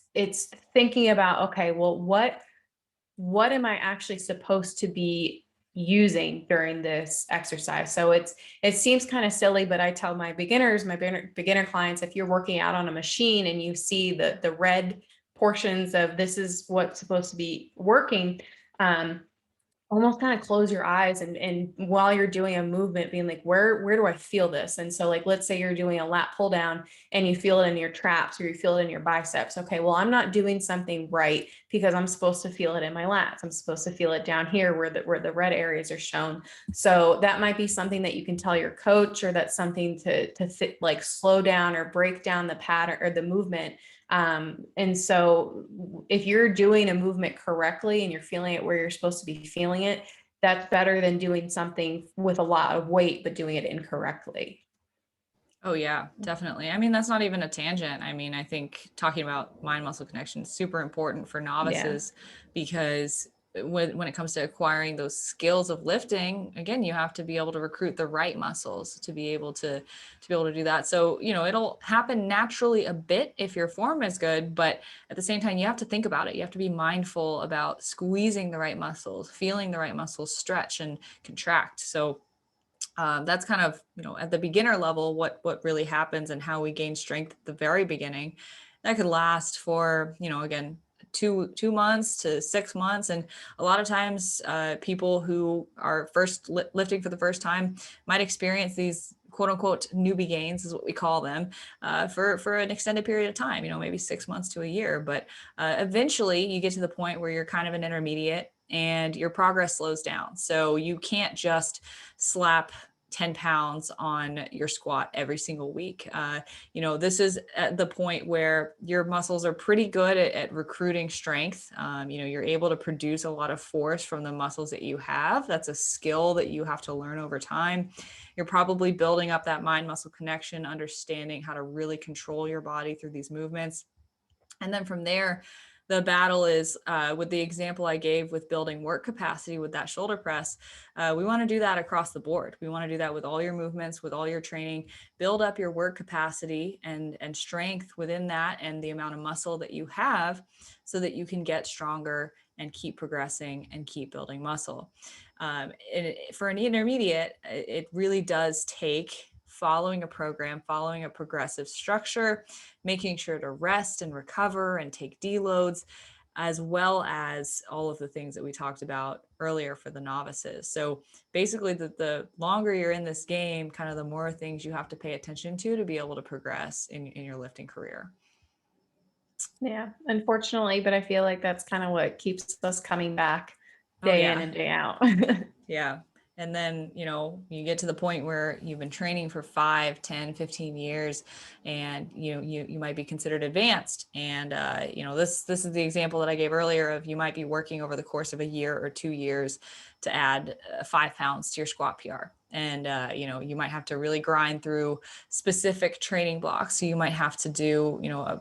thinking about, okay, well, what am I actually supposed to be using during this exercise? So it seems kind of silly, but I tell my beginner clients, if you're working out on a machine and you see the red portions of this is what's supposed to be working, almost kind of close your eyes and while you're doing a movement being like, where do I feel this? And so like, let's say you're doing a lat pull down and you feel it in your traps or you feel it in your biceps. Okay, well, I'm not doing something right because I'm supposed to feel it in my lats. I'm supposed to feel it down here where the red areas are shown. So that might be something that you can tell your coach, or that's something to like slow down or break down the pattern or the movement. And so if you're doing a movement correctly and you're feeling it where you're supposed to be feeling it, that's better than doing something with a lot of weight, but doing it incorrectly. Oh yeah, definitely. I mean, that's not even a tangent. I mean, I think talking about mind muscle connection is super important for novices because when it comes to acquiring those skills of lifting, again, you have to be able to recruit the right muscles to be able to do that. So, it'll happen naturally a bit if your form is good, but at the same time, you have to think about it. You have to be mindful about squeezing the right muscles, feeling the right muscles stretch and contract. So that's kind of, at the beginner level, what really happens and how we gain strength at the very beginning. That could last for, again, 2 months to 6 months. And a lot of times people who are first lifting for the first time might experience these quote unquote newbie gains, is what we call them, for an extended period of time, maybe 6 months to a year. But eventually you get to the point where you're kind of an intermediate and your progress slows down. So you can't just slap 10 pounds on your squat every single week. This is at the point where your muscles are pretty good at recruiting strength. You're able to produce a lot of force from the muscles that you have. That's a skill that you have to learn over time. You're probably building up that mind muscle connection, understanding how to really control your body through these movements. And then from there, the battle is with the example I gave with building work capacity with that shoulder press. We want to do that across the board. We want to do that with all your movements, with all your training, build up your work capacity and strength within that and the amount of muscle that you have so that you can get stronger and keep progressing and keep building muscle. For an intermediate, it really does take following a program, following a progressive structure, making sure to rest and recover and take deloads, as well as all of the things that we talked about earlier for the novices. So basically the longer you're in this game, kind of the more things you have to pay attention to be able to progress in your lifting career. Yeah, unfortunately, but I feel like that's kind of what keeps us coming back day in and day out. Yeah. And then, you get to the point where you've been training for 5, 10, 15 years and, you might be considered advanced. And, this is the example that I gave earlier of you might be working over the course of a year or 2 years to add 5 pounds to your squat PR. And, you might have to really grind through specific training blocks. So you might have to do,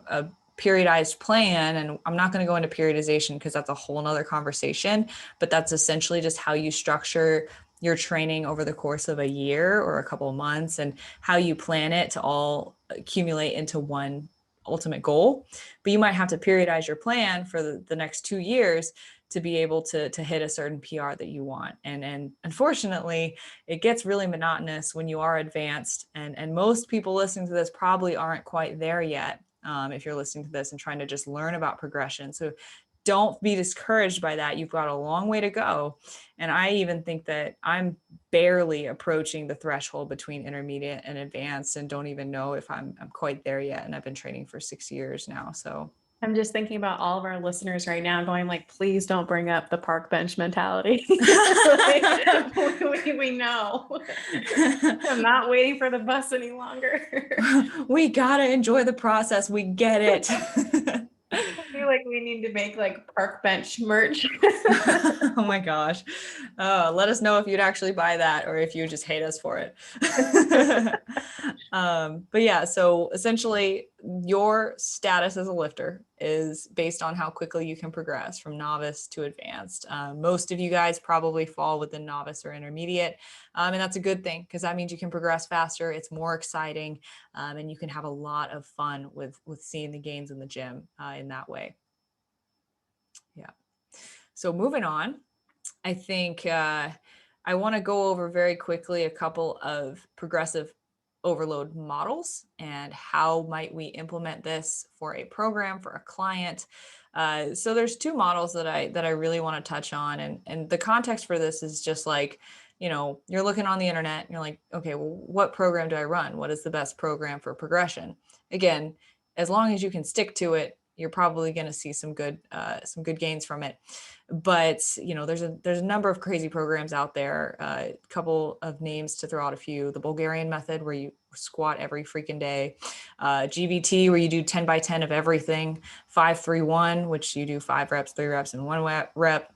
a periodized plan. And I'm not going to go into periodization because that's a whole nother conversation, but that's essentially just how you structure your training over the course of a year or a couple of months and how you plan it to all accumulate into one ultimate goal. But you might have to periodize your plan for the next 2 years to be able to hit a certain PR that you want. And unfortunately, it gets really monotonous when you are advanced. And most people listening to this probably aren't quite there yet. If you're listening to this and trying to just learn about progression. So don't be discouraged by that. You've got a long way to go. And I even think that I'm barely approaching the threshold between intermediate and advanced and don't even know if I'm quite there yet. And I've been training for 6 years now. So I'm just thinking about all of our listeners right now going like, please don't bring up the park bench mentality. we know. I'm not waiting for the bus any longer. We gotta enjoy the process. We get it. I feel like we need to make like park bench merch. Oh my gosh. Let us know if you'd actually buy that or if you just hate us for it. But yeah, so essentially your status as a lifter is based on how quickly you can progress from novice to advanced. Most of you guys probably fall within novice or intermediate. And that's a good thing because that means you can progress faster. It's more exciting. And you can have a lot of fun with seeing the gains in the gym in that way. Yeah. So moving on, I think I want to go over very quickly a couple of progressive overload models and how might we implement this for a program, for a client. So there's 2 models that I really want to touch on. And the context for this is just like, you're looking on the internet and you're like, okay, well, what program do I run? What is the best program for progression? Again, as long as you can stick to it, you're probably going to see some good gains from it. But there's a number of crazy programs out there. A couple of names to throw out a few: the Bulgarian method, where you squat every freaking day; GBT, where you do 10 by 10 of everything; 5-3-1, which you do 5 reps, 3 reps, and 1 rep.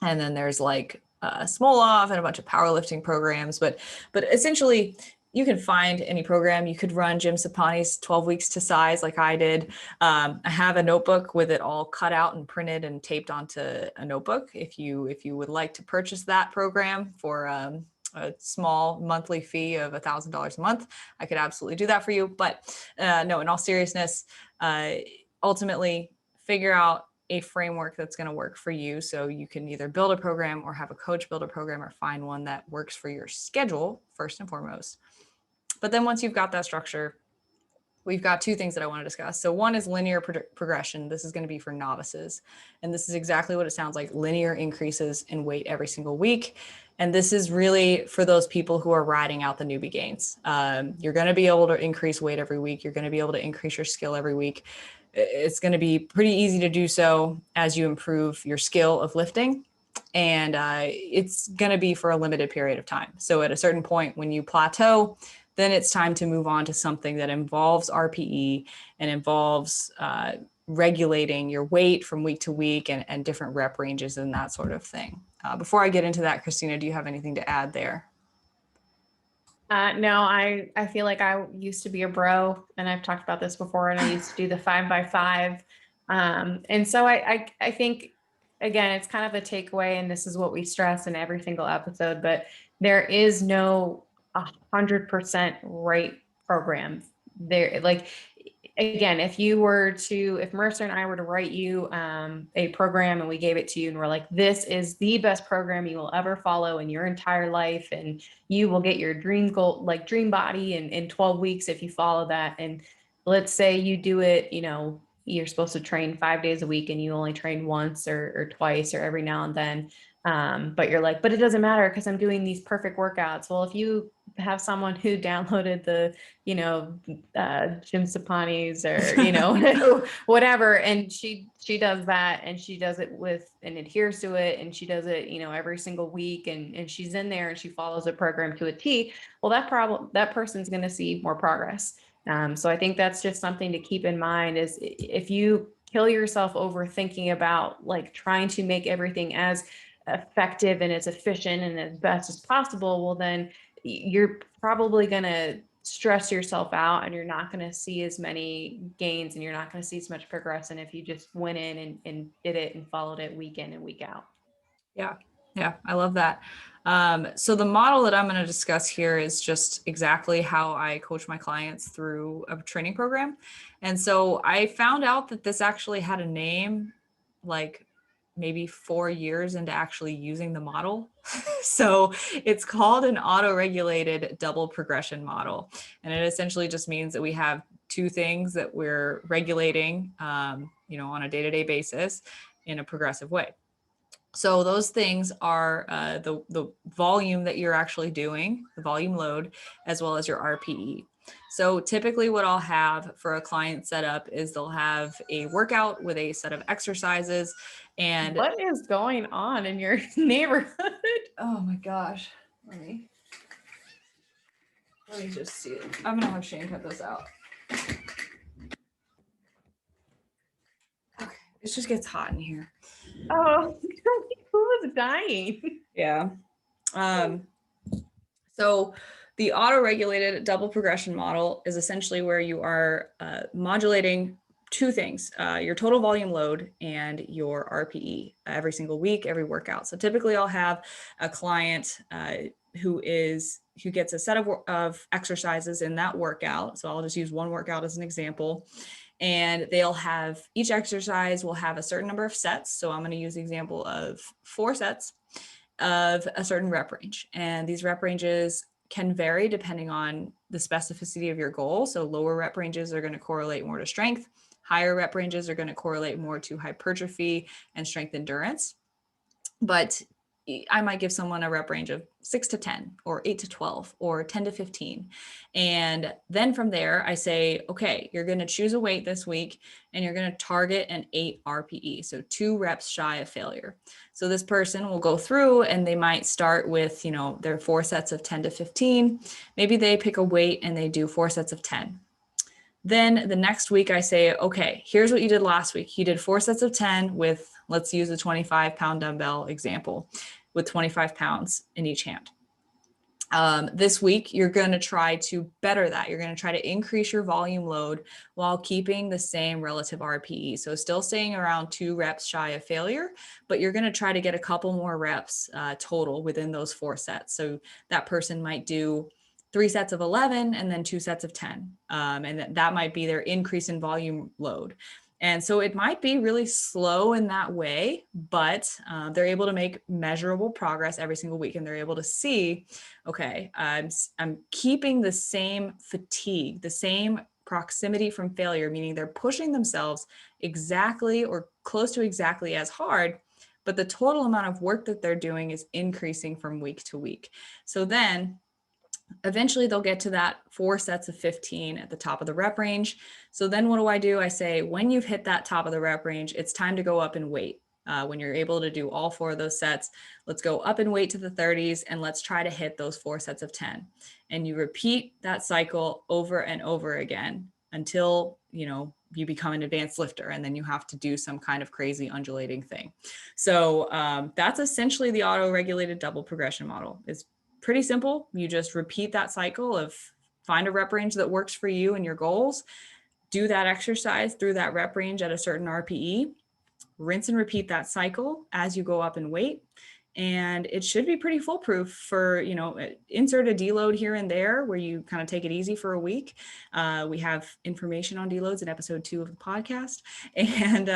And then there's like Smolov and a bunch of powerlifting programs. But essentially, you can find any program. You could run Jim Sapani's 12 weeks to size like I did. I have a notebook with it all cut out and printed and taped onto a notebook. If you would like to purchase that program for a small monthly fee of $1,000 a month, I could absolutely do that for you. But no, in all seriousness, ultimately figure out a framework that's going to work for you. So you can either build a program or have a coach build a program or find one that works for your schedule first and foremost. But then once you've got that structure, we've got 2 things that I want to discuss. So one is linear progression. This is going to be for novices. And this is exactly what it sounds like: linear increases in weight every single week. And this is really for those people who are riding out the newbie gains. You're going to be able to increase weight every week. You're going to be able to increase your skill every week. It's going to be pretty easy to do so as you improve your skill of lifting. and it's going to be for a limited period of time. So at a certain point when you plateau, then it's time to move on to something that involves RPE and involves regulating your weight from week to week and different rep ranges and that sort of thing. Before I get into that, Christina, do you have anything to add there? No, I feel like I used to be a bro, and I've talked about this before, and I used to do the 5x5. And so I think, again, it's kind of a takeaway, and this is what we stress in every single episode, but there is no 100% right program there. Like, again, if Mercer and I were to write you a program and we gave it to you and we're like, this is the best program you will ever follow in your entire life, and you will get your dream goal, like dream body in 12 weeks if you follow that. And let's say you do it, you're supposed to train 5 days a week and you only train once or twice or every now and then. But you're like, but it doesn't matter because I'm doing these perfect workouts. Well, if you have someone who downloaded the, Jim Sapani's or, whatever, and she does that and she does it and adheres to it, and she does it, every single week, and she's in there and she follows a program to a T, well, that person's going to see more progress. So I think that's just something to keep in mind, is if you kill yourself over thinking about like trying to make everything as effective and as efficient and as best as possible, well, then you're probably going to stress yourself out and you're not going to see as many gains and you're not going to see as much progression if you just went in and did it and followed it week in and week out. Yeah. Yeah. I love that. So the model that I'm going to discuss here is just exactly how I coach my clients through a training program. And so I found out that this actually had a name like maybe 4 years into actually using the model. So it's called an auto-regulated double progression model. And it essentially just means that we have two things that we're regulating, on a day-to-day basis in a progressive way. So those things are the volume that you're actually doing, the volume load, as well as your RPE. So typically what I'll have for a client setup is they'll have a workout with a set of exercises. And what is going on in your neighborhood? Oh my gosh. Let me just see it. I'm gonna have Shane cut this out. Okay, it just gets hot in here. Oh, who was dying? Yeah. So the auto-regulated double progression model is essentially where you are modulating two things, your total volume load and your RPE every single week, every workout. So typically I'll have a client who gets a set of exercises in that workout. So I'll just use one workout as an example. And each exercise will have a certain number of sets. So I'm going to use the example of 4 sets of a certain rep range. And these rep ranges can vary depending on the specificity of your goal. So lower rep ranges are going to correlate more to strength. Higher rep ranges are going to correlate more to hypertrophy and strength endurance. But I might give someone a rep range of 6 to 10 or 8 to 12 or 10 to 15. And then from there, I say, okay, you're going to choose a weight this week and you're going to target an 8 RPE. So 2 reps shy of failure. So this person will go through and they might start with, their 4 sets of 10 to 15. Maybe they pick a weight and they do 4 sets of 10. Then the next week I say, okay, here's what you did last week. You did 4 sets of 10 with, let's use a 25-pound dumbbell example, with 25 pounds in each hand. This week, you're going to try to better that. You're going to try to increase your volume load while keeping the same relative RPE. So still staying around 2 reps shy of failure, but you're going to try to get a couple more reps total within those 4 sets. So that person might do 3 sets of 11 and then 2 sets of 10. And that might be their increase in volume load. And so it might be really slow in that way, but they're able to make measurable progress every single week. And they're able to see, okay, I'm keeping the same fatigue, the same proximity from failure, meaning they're pushing themselves exactly or close to exactly as hard, but the total amount of work that they're doing is increasing from week to week. So then eventually they'll get to that 4 sets of 15 at the top of the rep range. So then what do? I say, when you've hit that top of the rep range, it's time to go up in weight. When you're able to do all 4 of those sets, let's go up in weight to the 30s and let's try to hit those 4 sets of 10. And you repeat that cycle over and over again until, you become an advanced lifter, and then you have to do some kind of crazy undulating thing. So that's essentially the auto-regulated double progression model. It's pretty simple. You just repeat that cycle of find a rep range that works for you and your goals, do that exercise through that rep range at a certain RPE, rinse and repeat that cycle as you go up in weight. And it should be pretty foolproof for, insert a deload here and there where you kind of take it easy for a week. We have information on deloads in episode 2 of the podcast. And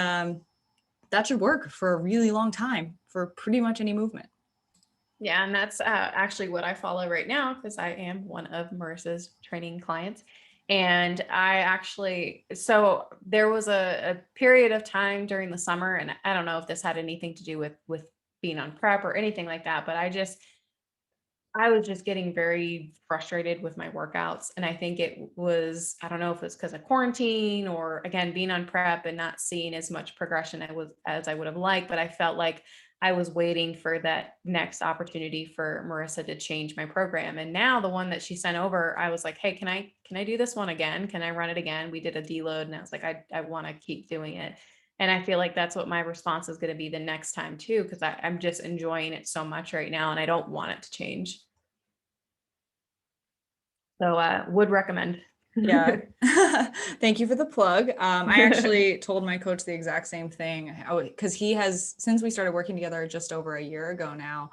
that should work for a really long time for pretty much any movement. Yeah, and that's actually what I follow right now, because I am one of Marissa's training clients. And so there was a period of time during the summer, and I don't know if this had anything to do with being on prep or anything like that, but I was just getting very frustrated with my workouts. And I think I don't know if it's because of quarantine or again, being on prep and not seeing as much progression as I would have liked, but I felt like I was waiting for that next opportunity for Marissa to change my program. And now the one that she sent over, I was like, hey, can I do this one again? Can I run it again? We did a deload, and I was like, I want to keep doing it. And I feel like that's what my response is going to be the next time too, because I'm just enjoying it so much right now and I don't want it to change. So would recommend. Yeah. Thank you for the plug. I actually told my coach the exact same thing, because he has, since we started working together just over a year ago now,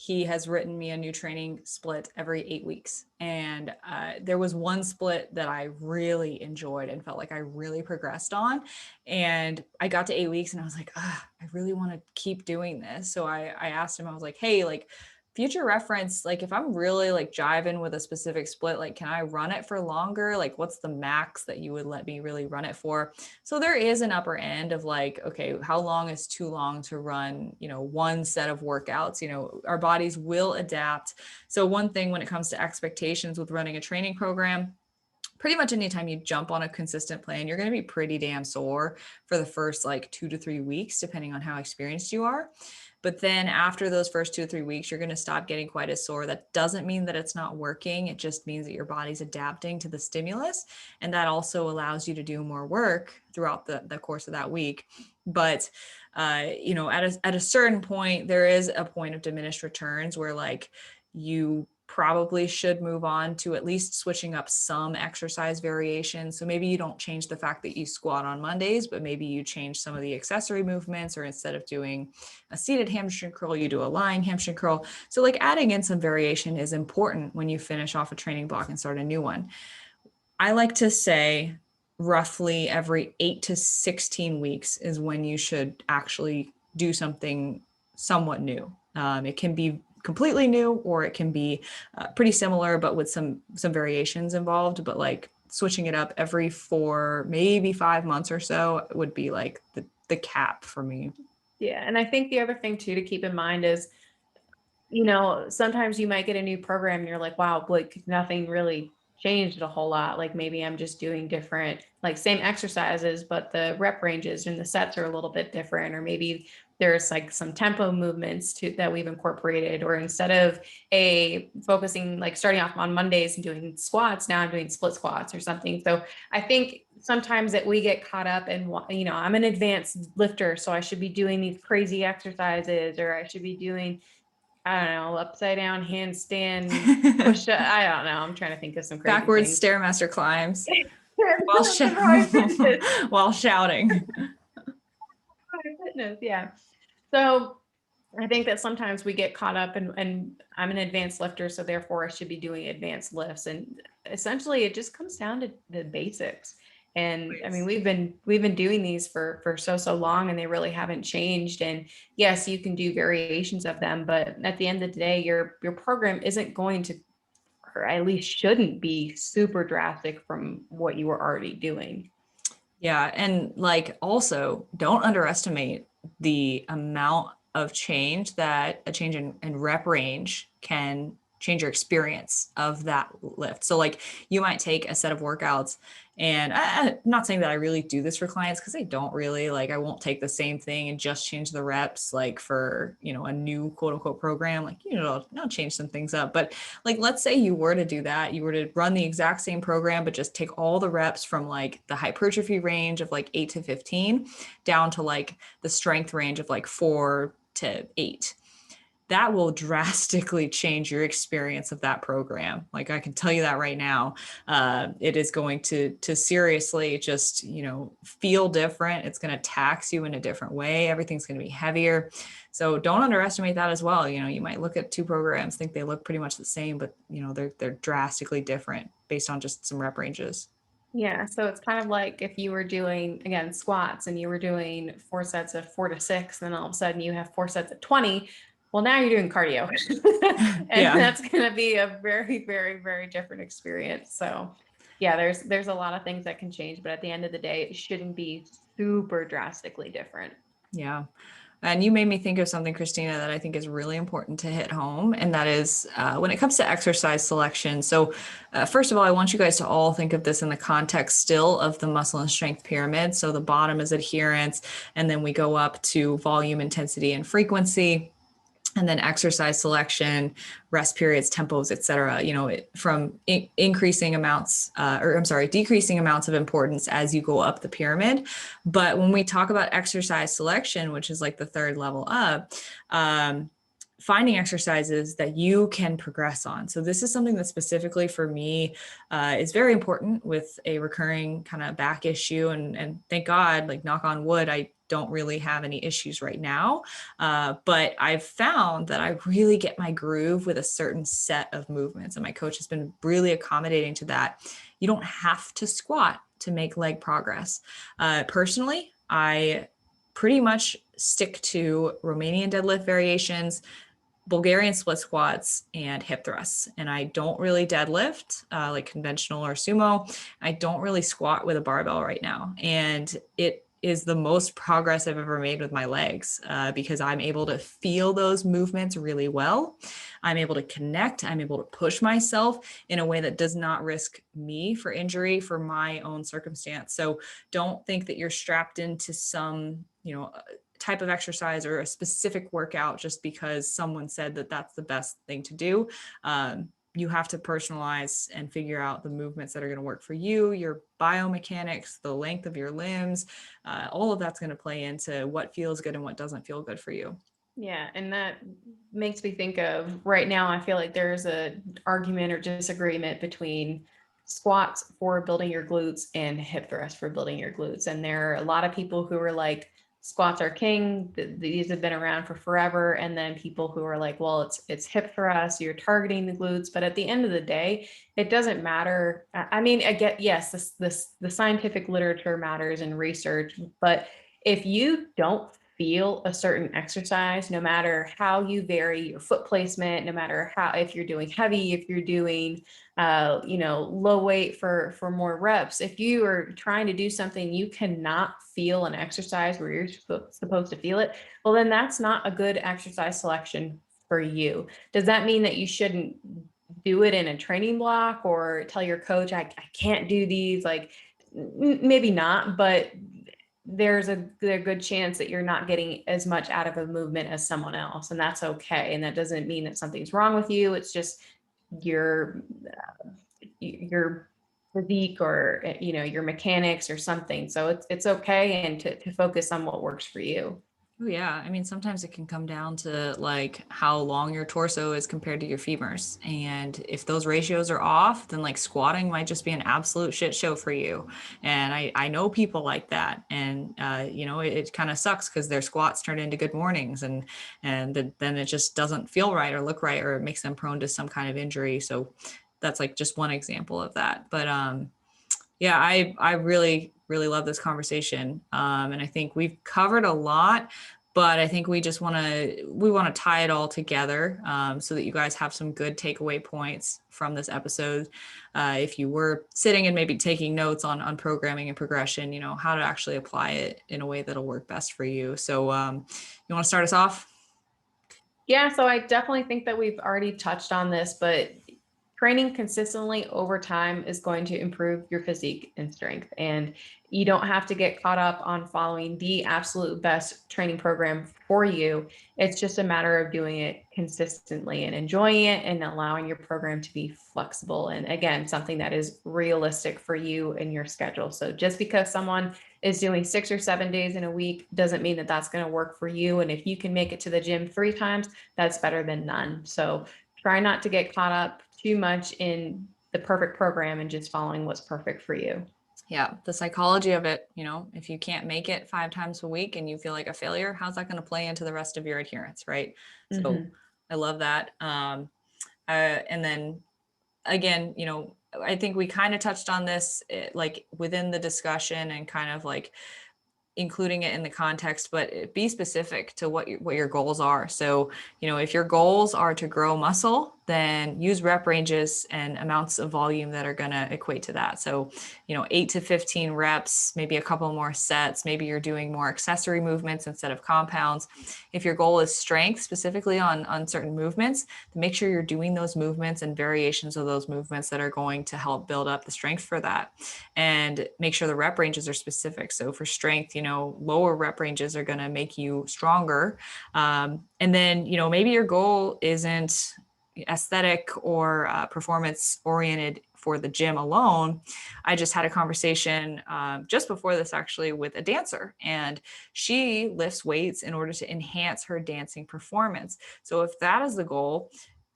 he has written me a new training split every 8 weeks. And there was one split that I really enjoyed and felt like I really progressed on. And I got to 8 weeks and I was like, I really want to keep doing this. So I asked him, I was like, hey, like, future reference, like if I'm really like jiving with a specific split, like can I run it for longer? Like what's the max that you would let me really run it for? So there is an upper end of like, okay, how long is too long to run, one set of workouts? Our bodies will adapt. So one thing when it comes to expectations with running a training program, pretty much anytime you jump on a consistent plan, you're going to be pretty damn sore for the first like 2 to 3 weeks, depending on how experienced you are. But then after those first 2 to 3 weeks, you're going to stop getting quite as sore. That doesn't mean that it's not working. It just means that your body's adapting to the stimulus. And that also allows you to do more work throughout the course of that week. But, at a certain point, there is a point of diminished returns where like you probably should move on to at least switching up some exercise variation. So maybe you don't change the fact that you squat on Mondays, but maybe you change some of the accessory movements, or instead of doing a seated hamstring curl, you do a lying hamstring curl. So like adding in some variation is important when you finish off a training block and start a new one. I like to say roughly every 8 to 16 weeks is when you should actually do something somewhat new. It can be completely new, or it can be pretty similar, but with some variations involved. But like switching it up every 4, maybe 5 months or so would be like the cap for me. Yeah. And I think the other thing too, to keep in mind is, sometimes you might get a new program and you're like, wow, like nothing really changed a whole lot. Like maybe I'm just doing different, like same exercises, but the rep ranges and the sets are a little bit different. Or maybe there's like some tempo movements that we've incorporated, or instead of focusing, like starting off on Mondays and doing squats, now I'm doing split squats or something. So I think sometimes that we get caught up in, I'm an advanced lifter, so I should be doing these crazy exercises, or I should be doing, I don't know, upside down handstand push up. I don't know. I'm trying to think of some crazy backwards things. Stairmaster climbs while while shouting. Fitness, yeah. So I think that sometimes we get caught up and I'm an advanced lifter, so therefore I should be doing advanced lifts. And essentially it just comes down to the basics. And I mean, we've been doing these for so long, and they really haven't changed. And yes, you can do variations of them, but at the end of the day, your program isn't going to, or at least shouldn't be, super drastic from what you were already doing. Yeah. And like, also don't underestimate the amount of change that a change in rep range can change your experience of that lift. So like you might take a set of workouts, and I'm not saying that I really do this for clients, because I don't really, like, I won't take the same thing and just change the reps, like for, a new quote unquote program, like, I'll change some things up. But like, let's say you were to do that, you were to run the exact same program, but just take all the reps from like the hypertrophy range of like 8 to 15 down to like the strength range of like 4 to 8. That will drastically change your experience of that program. Like, I can tell you that right now. It is going to seriously just, feel different. It's going to tax you in a different way. Everything's going to be heavier. So don't underestimate that as well. You might look at two programs, think they look pretty much the same, but they're drastically different based on just some rep ranges. Yeah, so it's kind of like if you were doing, again, squats and you were doing 4 sets of 4 to 6, then all of a sudden you have 4 sets of 20. Well, now you're doing cardio. And Yeah. that's going to be a very, very, very different experience. So yeah, there's a lot of things that can change, but at the end of the day, it shouldn't be super drastically different. Yeah. And you made me think of something, Christina, that I think is really important to hit home. And that is when it comes to exercise selection. So first of all, I want you guys to all think of this in the context still of the muscle and strength pyramid. So the bottom is adherence, and then we go up to volume, intensity, and frequency. And then exercise selection, rest periods, tempos, et cetera, from decreasing amounts of importance as you go up the pyramid. But when we talk about exercise selection, which is like the third level up, finding exercises that you can progress on. So this is something that specifically for me is very important with a recurring kind of back issue. And thank God, like knock on wood, I don't really have any issues right now. But I've found that I really get my groove with a certain set of movements. And my coach has been really accommodating to that. You don't have to squat to make leg progress. Personally, I pretty much stick to Romanian deadlift variations, Bulgarian split squats, and hip thrusts. And I don't really deadlift like conventional or sumo. I don't really squat with a barbell right now. And it is the most progress I've ever made with my legs because I'm able to feel those movements really well. I'm able to connect. I'm able to push myself in a way that does not risk me for injury for my own circumstance. So don't think that you're strapped into some, type of exercise or a specific workout just because someone said that that's the best thing to do. You have to personalize and figure out the movements that are going to work for you, your biomechanics, the length of your limbs. All of that's going to play into what feels good and what doesn't feel good for you. Yeah, and that makes me think of right now, I feel like there's a argument or disagreement between squats for building your glutes and hip thrust for building your glutes. And there are a lot of people who are like, squats are king. These have been around for forever. And then people who are like, well, it's hip thrust, you're targeting the glutes. But at the end of the day, it doesn't matter. I mean, I get, yes, the scientific literature matters and research, but if you don't feel a certain exercise, no matter how you vary your foot placement, no matter how, if you're doing heavy, if you're doing, low weight for more reps, if you are trying to do something, you cannot feel an exercise where you're supposed to feel it. Well, then that's not a good exercise selection for you. Does that mean that you shouldn't do it in a training block or tell your coach, I can't do these? Like, maybe not, but there's a good chance that you're not getting as much out of a movement as someone else, and that's okay. And that doesn't mean that something's wrong with you. It's just your physique or your mechanics or something. So it's okay, and to focus on what works for you. Oh, yeah. I mean, sometimes it can come down to like how long your torso is compared to your femurs. And if those ratios are off, then like squatting might just be an absolute shit show for you. And I know people like that. And, it kind of sucks because their squats turn into good mornings and then it just doesn't feel right or look right, or it makes them prone to some kind of injury. So that's like just one example of that. But yeah, I really, really love this conversation. And I think we've covered a lot, but I think we want to tie it all together so that you guys have some good takeaway points from this episode. If you were sitting and maybe taking notes on programming and progression, how to actually apply it in a way that'll work best for you. So you want to start us off? Yeah, so I definitely think that we've already touched on this, but training consistently over time is going to improve your physique and strength. And you don't have to get caught up on following the absolute best training program for you. It's just a matter of doing it consistently and enjoying it and allowing your program to be flexible. And again, something that is realistic for you and your schedule. So just because someone is doing 6 or 7 days in a week doesn't mean that that's going to work for you. And if you can make it to the gym 3 times, that's better than none. So try not to get caught up too much in the perfect program and just following what's perfect for you. Yeah, the psychology of it, if you can't make it 5 times a week and you feel like a failure, how's that going to play into the rest of your adherence, right? So Mm-hmm. I love that. And then again, I think we kind of touched on this like within the discussion and kind of like including it in the context, but be specific to what your goals are. So, if your goals are to grow muscle, then use rep ranges and amounts of volume that are going to equate to that. So, 8 to 15 reps, maybe a couple more sets, maybe you're doing more accessory movements instead of compounds. If your goal is strength, specifically on certain movements, then make sure you're doing those movements and variations of those movements that are going to help build up the strength for that. And make sure the rep ranges are specific. So for strength, lower rep ranges are going to make you stronger. And then, maybe your goal isn't aesthetic or performance oriented for the gym alone. I just had a conversation just before this actually with a dancer, and she lifts weights in order to enhance her dancing performance. So if that is the goal,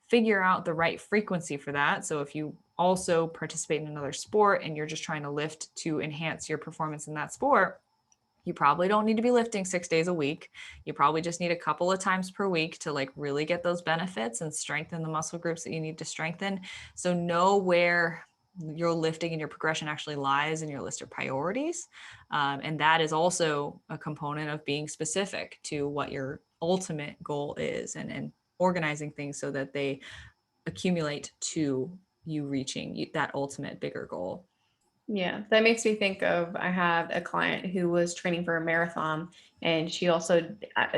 figure out the right frequency for that. So if you also participate in another sport and you're just trying to lift to enhance your performance in that sport, you probably don't need to be lifting 6 days a week. You probably just need a couple of times per week to like really get those benefits and strengthen the muscle groups that you need to strengthen. So know where your lifting and your progression actually lies in your list of priorities. And that is also a component of being specific to what your ultimate goal is, and organizing things so that they accumulate to you reaching that ultimate bigger goal. Yeah, that makes me think of I had a client who was training for a marathon, and she also,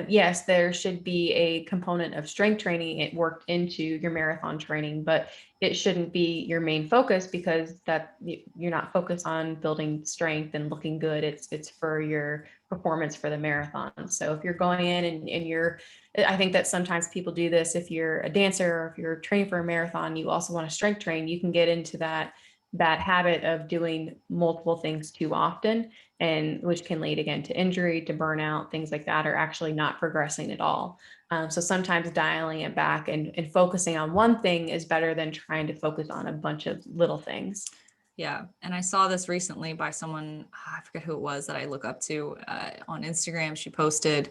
yes, there should be a component of strength training. It worked into your marathon training, but it shouldn't be your main focus because you're not focused on building strength and looking good. It's for your performance for the marathon. So if you're going in and I think that sometimes people do this. If you're a dancer or if you're training for a marathon, you also want to strength train, you can get into that habit of doing multiple things too often, and which can lead again to injury, to burnout, things like that, or actually not progressing at all. So sometimes dialing it back and focusing on one thing is better than trying to focus on a bunch of little things. Yeah. And I saw this recently by someone, I forget who it was that I look up to on Instagram. She posted,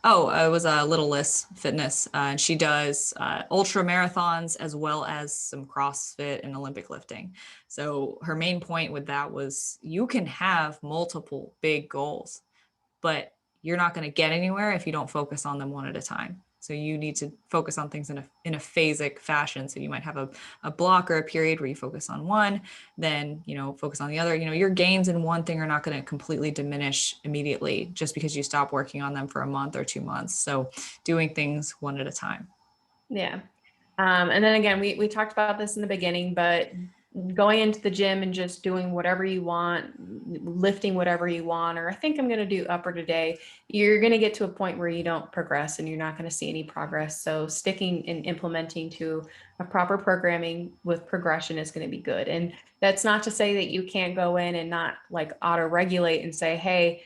it was Little Liss Fitness. And she does ultra marathons as well as some CrossFit and Olympic lifting. So her main point with that was you can have multiple big goals, but you're not going to get anywhere if you don't focus on them one at a time. So you need to focus on things in a phasic fashion. So you might have a block or a period where you focus on one, then, focus on the other. Your gains in one thing are not going to completely diminish immediately just because you stop working on them for a month or 2 months. So doing things one at a time. Yeah. And then again, we talked about this in the beginning, but going into the gym and just doing whatever you want, lifting whatever you want, or I think I'm going to do upper today, you're going to get to a point where you don't progress and you're not going to see any progress. So sticking and implementing to a proper programming with progression is going to be good. And that's not to say that you can't go in and not like auto regulate and say, hey,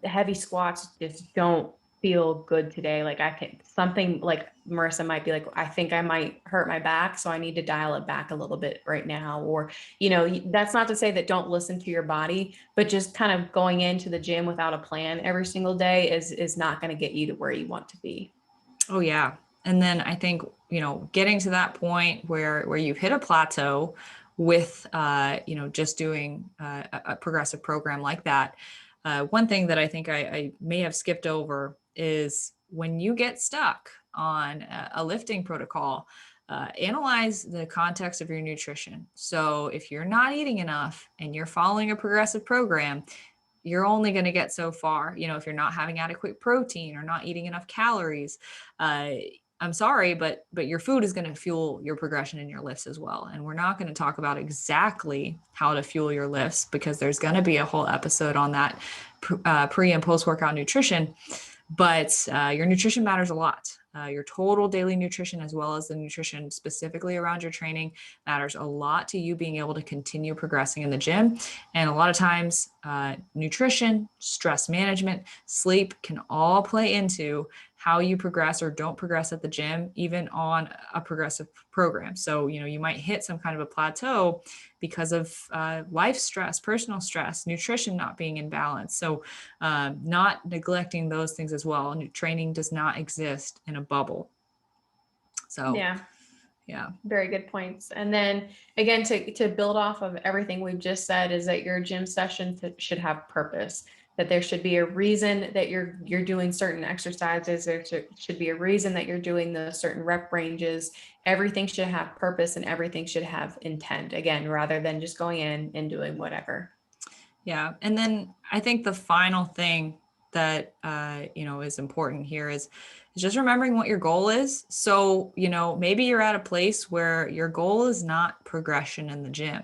the heavy squats just don't feel good today. Like I can, something like Marissa might be like, I think I might hurt my back, so I need to dial it back a little bit right now. Or, that's not to say that don't listen to your body, but just kind of going into the gym without a plan every single day is not going to get you to where you want to be. Oh yeah. And then I think, getting to that point where you've hit a plateau with, just doing a progressive program like that. One thing that I think I may have skipped over is when you get stuck on a lifting protocol, analyze the context of your nutrition. So if you're not eating enough and you're following a progressive program, you're only going to get so far. If you're not having adequate protein or not eating enough calories, I'm sorry, but your food is going to fuel your progression in your lifts as well. And we're not going to talk about exactly how to fuel your lifts because there's going to be a whole episode on that pre and post workout nutrition. But your nutrition matters a lot. Your total daily nutrition, as well as the nutrition specifically around your training, matters a lot to you being able to continue progressing in the gym. And a lot of times, nutrition, stress management, sleep can all play into how you progress or don't progress at the gym, even on a progressive program. So, you might hit some kind of a plateau because of life stress, personal stress, nutrition not being in balance. So not neglecting those things as well. Training does not exist in a bubble. So yeah. Very good points. And then again, to build off of everything we've just said, is that your gym session should have purpose, that there should be a reason that you're doing certain exercises. There should be a reason that you're doing the certain rep ranges. Everything should have purpose and everything should have intent, again, rather than just going in and doing whatever. Yeah. And then I think the final thing that, is important here is just remembering what your goal is. So, maybe you're at a place where your goal is not progression in the gym,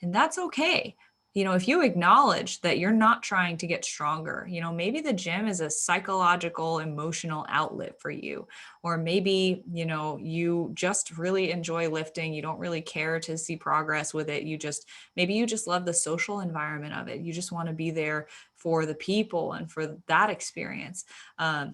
and that's okay. If you acknowledge that you're not trying to get stronger, maybe the gym is a psychological, emotional outlet for you. Or maybe, you just really enjoy lifting. You don't really care to see progress with it. Maybe you just love the social environment of it. You just want to be there for the people and for that experience.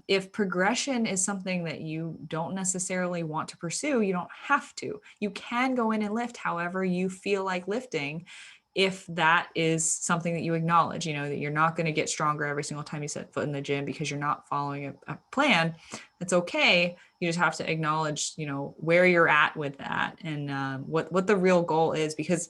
If progression is something that you don't necessarily want to pursue, you don't have to. You can go in and lift however you feel like lifting, if that is something that you acknowledge, that you're not going to get stronger every single time you set foot in the gym because you're not following a plan. That's okay. You just have to acknowledge, where you're at with that and what the real goal is, because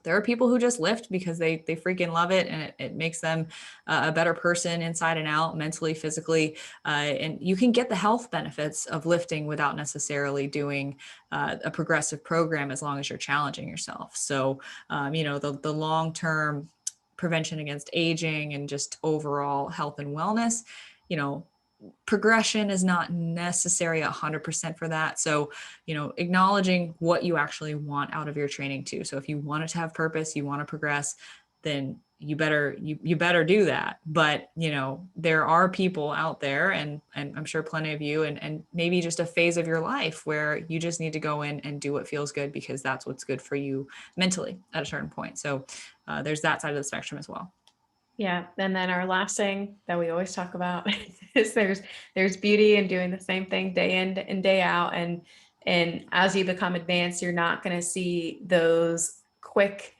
there are people who just lift because they freaking love it, and it makes them a better person inside and out, mentally, physically. And you can get the health benefits of lifting without necessarily doing a progressive program, as long as you're challenging yourself. So, the long-term prevention against aging and just overall health and wellness, progression is not necessary 100% for that. So, acknowledging what you actually want out of your training too. So if you want it to have purpose, you want to progress, then you better do that. But, there are people out there, and I'm sure plenty of you, and maybe just a phase of your life where you just need to go in and do what feels good because that's what's good for you mentally at a certain point. So there's that side of the spectrum as well. Yeah. And then our last thing that we always talk about is there's beauty in doing the same thing day in and day out. And as you become advanced, you're not going to see those quick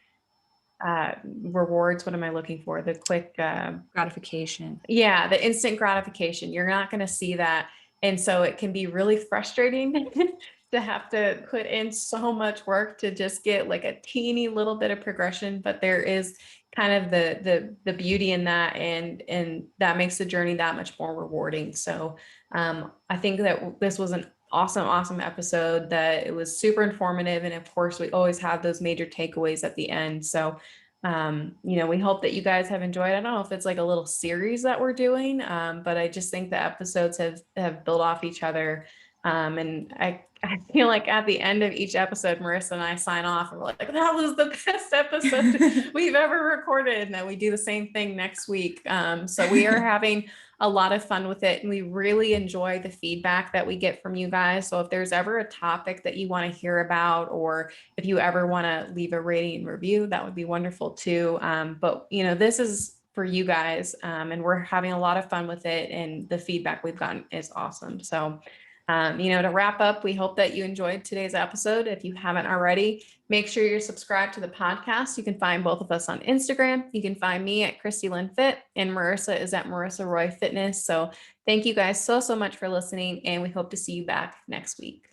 rewards. What am I looking for? The quick gratification. Yeah. The instant gratification. You're not going to see that. And so it can be really frustrating to have to put in so much work to just get like a teeny little bit of progression. But there is kind of the beauty in that, and that makes the journey that much more rewarding. So I think that this was an awesome episode, that it was super informative, and of course we always have those major takeaways at the end. So we hope that you guys have enjoyed. I don't know if it's like a little series that we're doing, but I just think the episodes have built off each other. And I feel like at the end of each episode, Marissa and I sign off and we're like, that was the best episode we've ever recorded. And then we do the same thing next week. So we are having a lot of fun with it, and we really enjoy the feedback that we get from you guys. So if there's ever a topic that you want to hear about, or if you ever want to leave a rating and review, that would be wonderful too. But this is for you guys, and we're having a lot of fun with it, and the feedback we've gotten is awesome. So to wrap up, we hope that you enjoyed today's episode. If you haven't already, make sure you're subscribed to the podcast. You can find both of us on Instagram. You can find me at Christy Lynn Fit, and Marissa is at Marissa Roy Fitness. So thank you guys so much for listening, and we hope to see you back next week.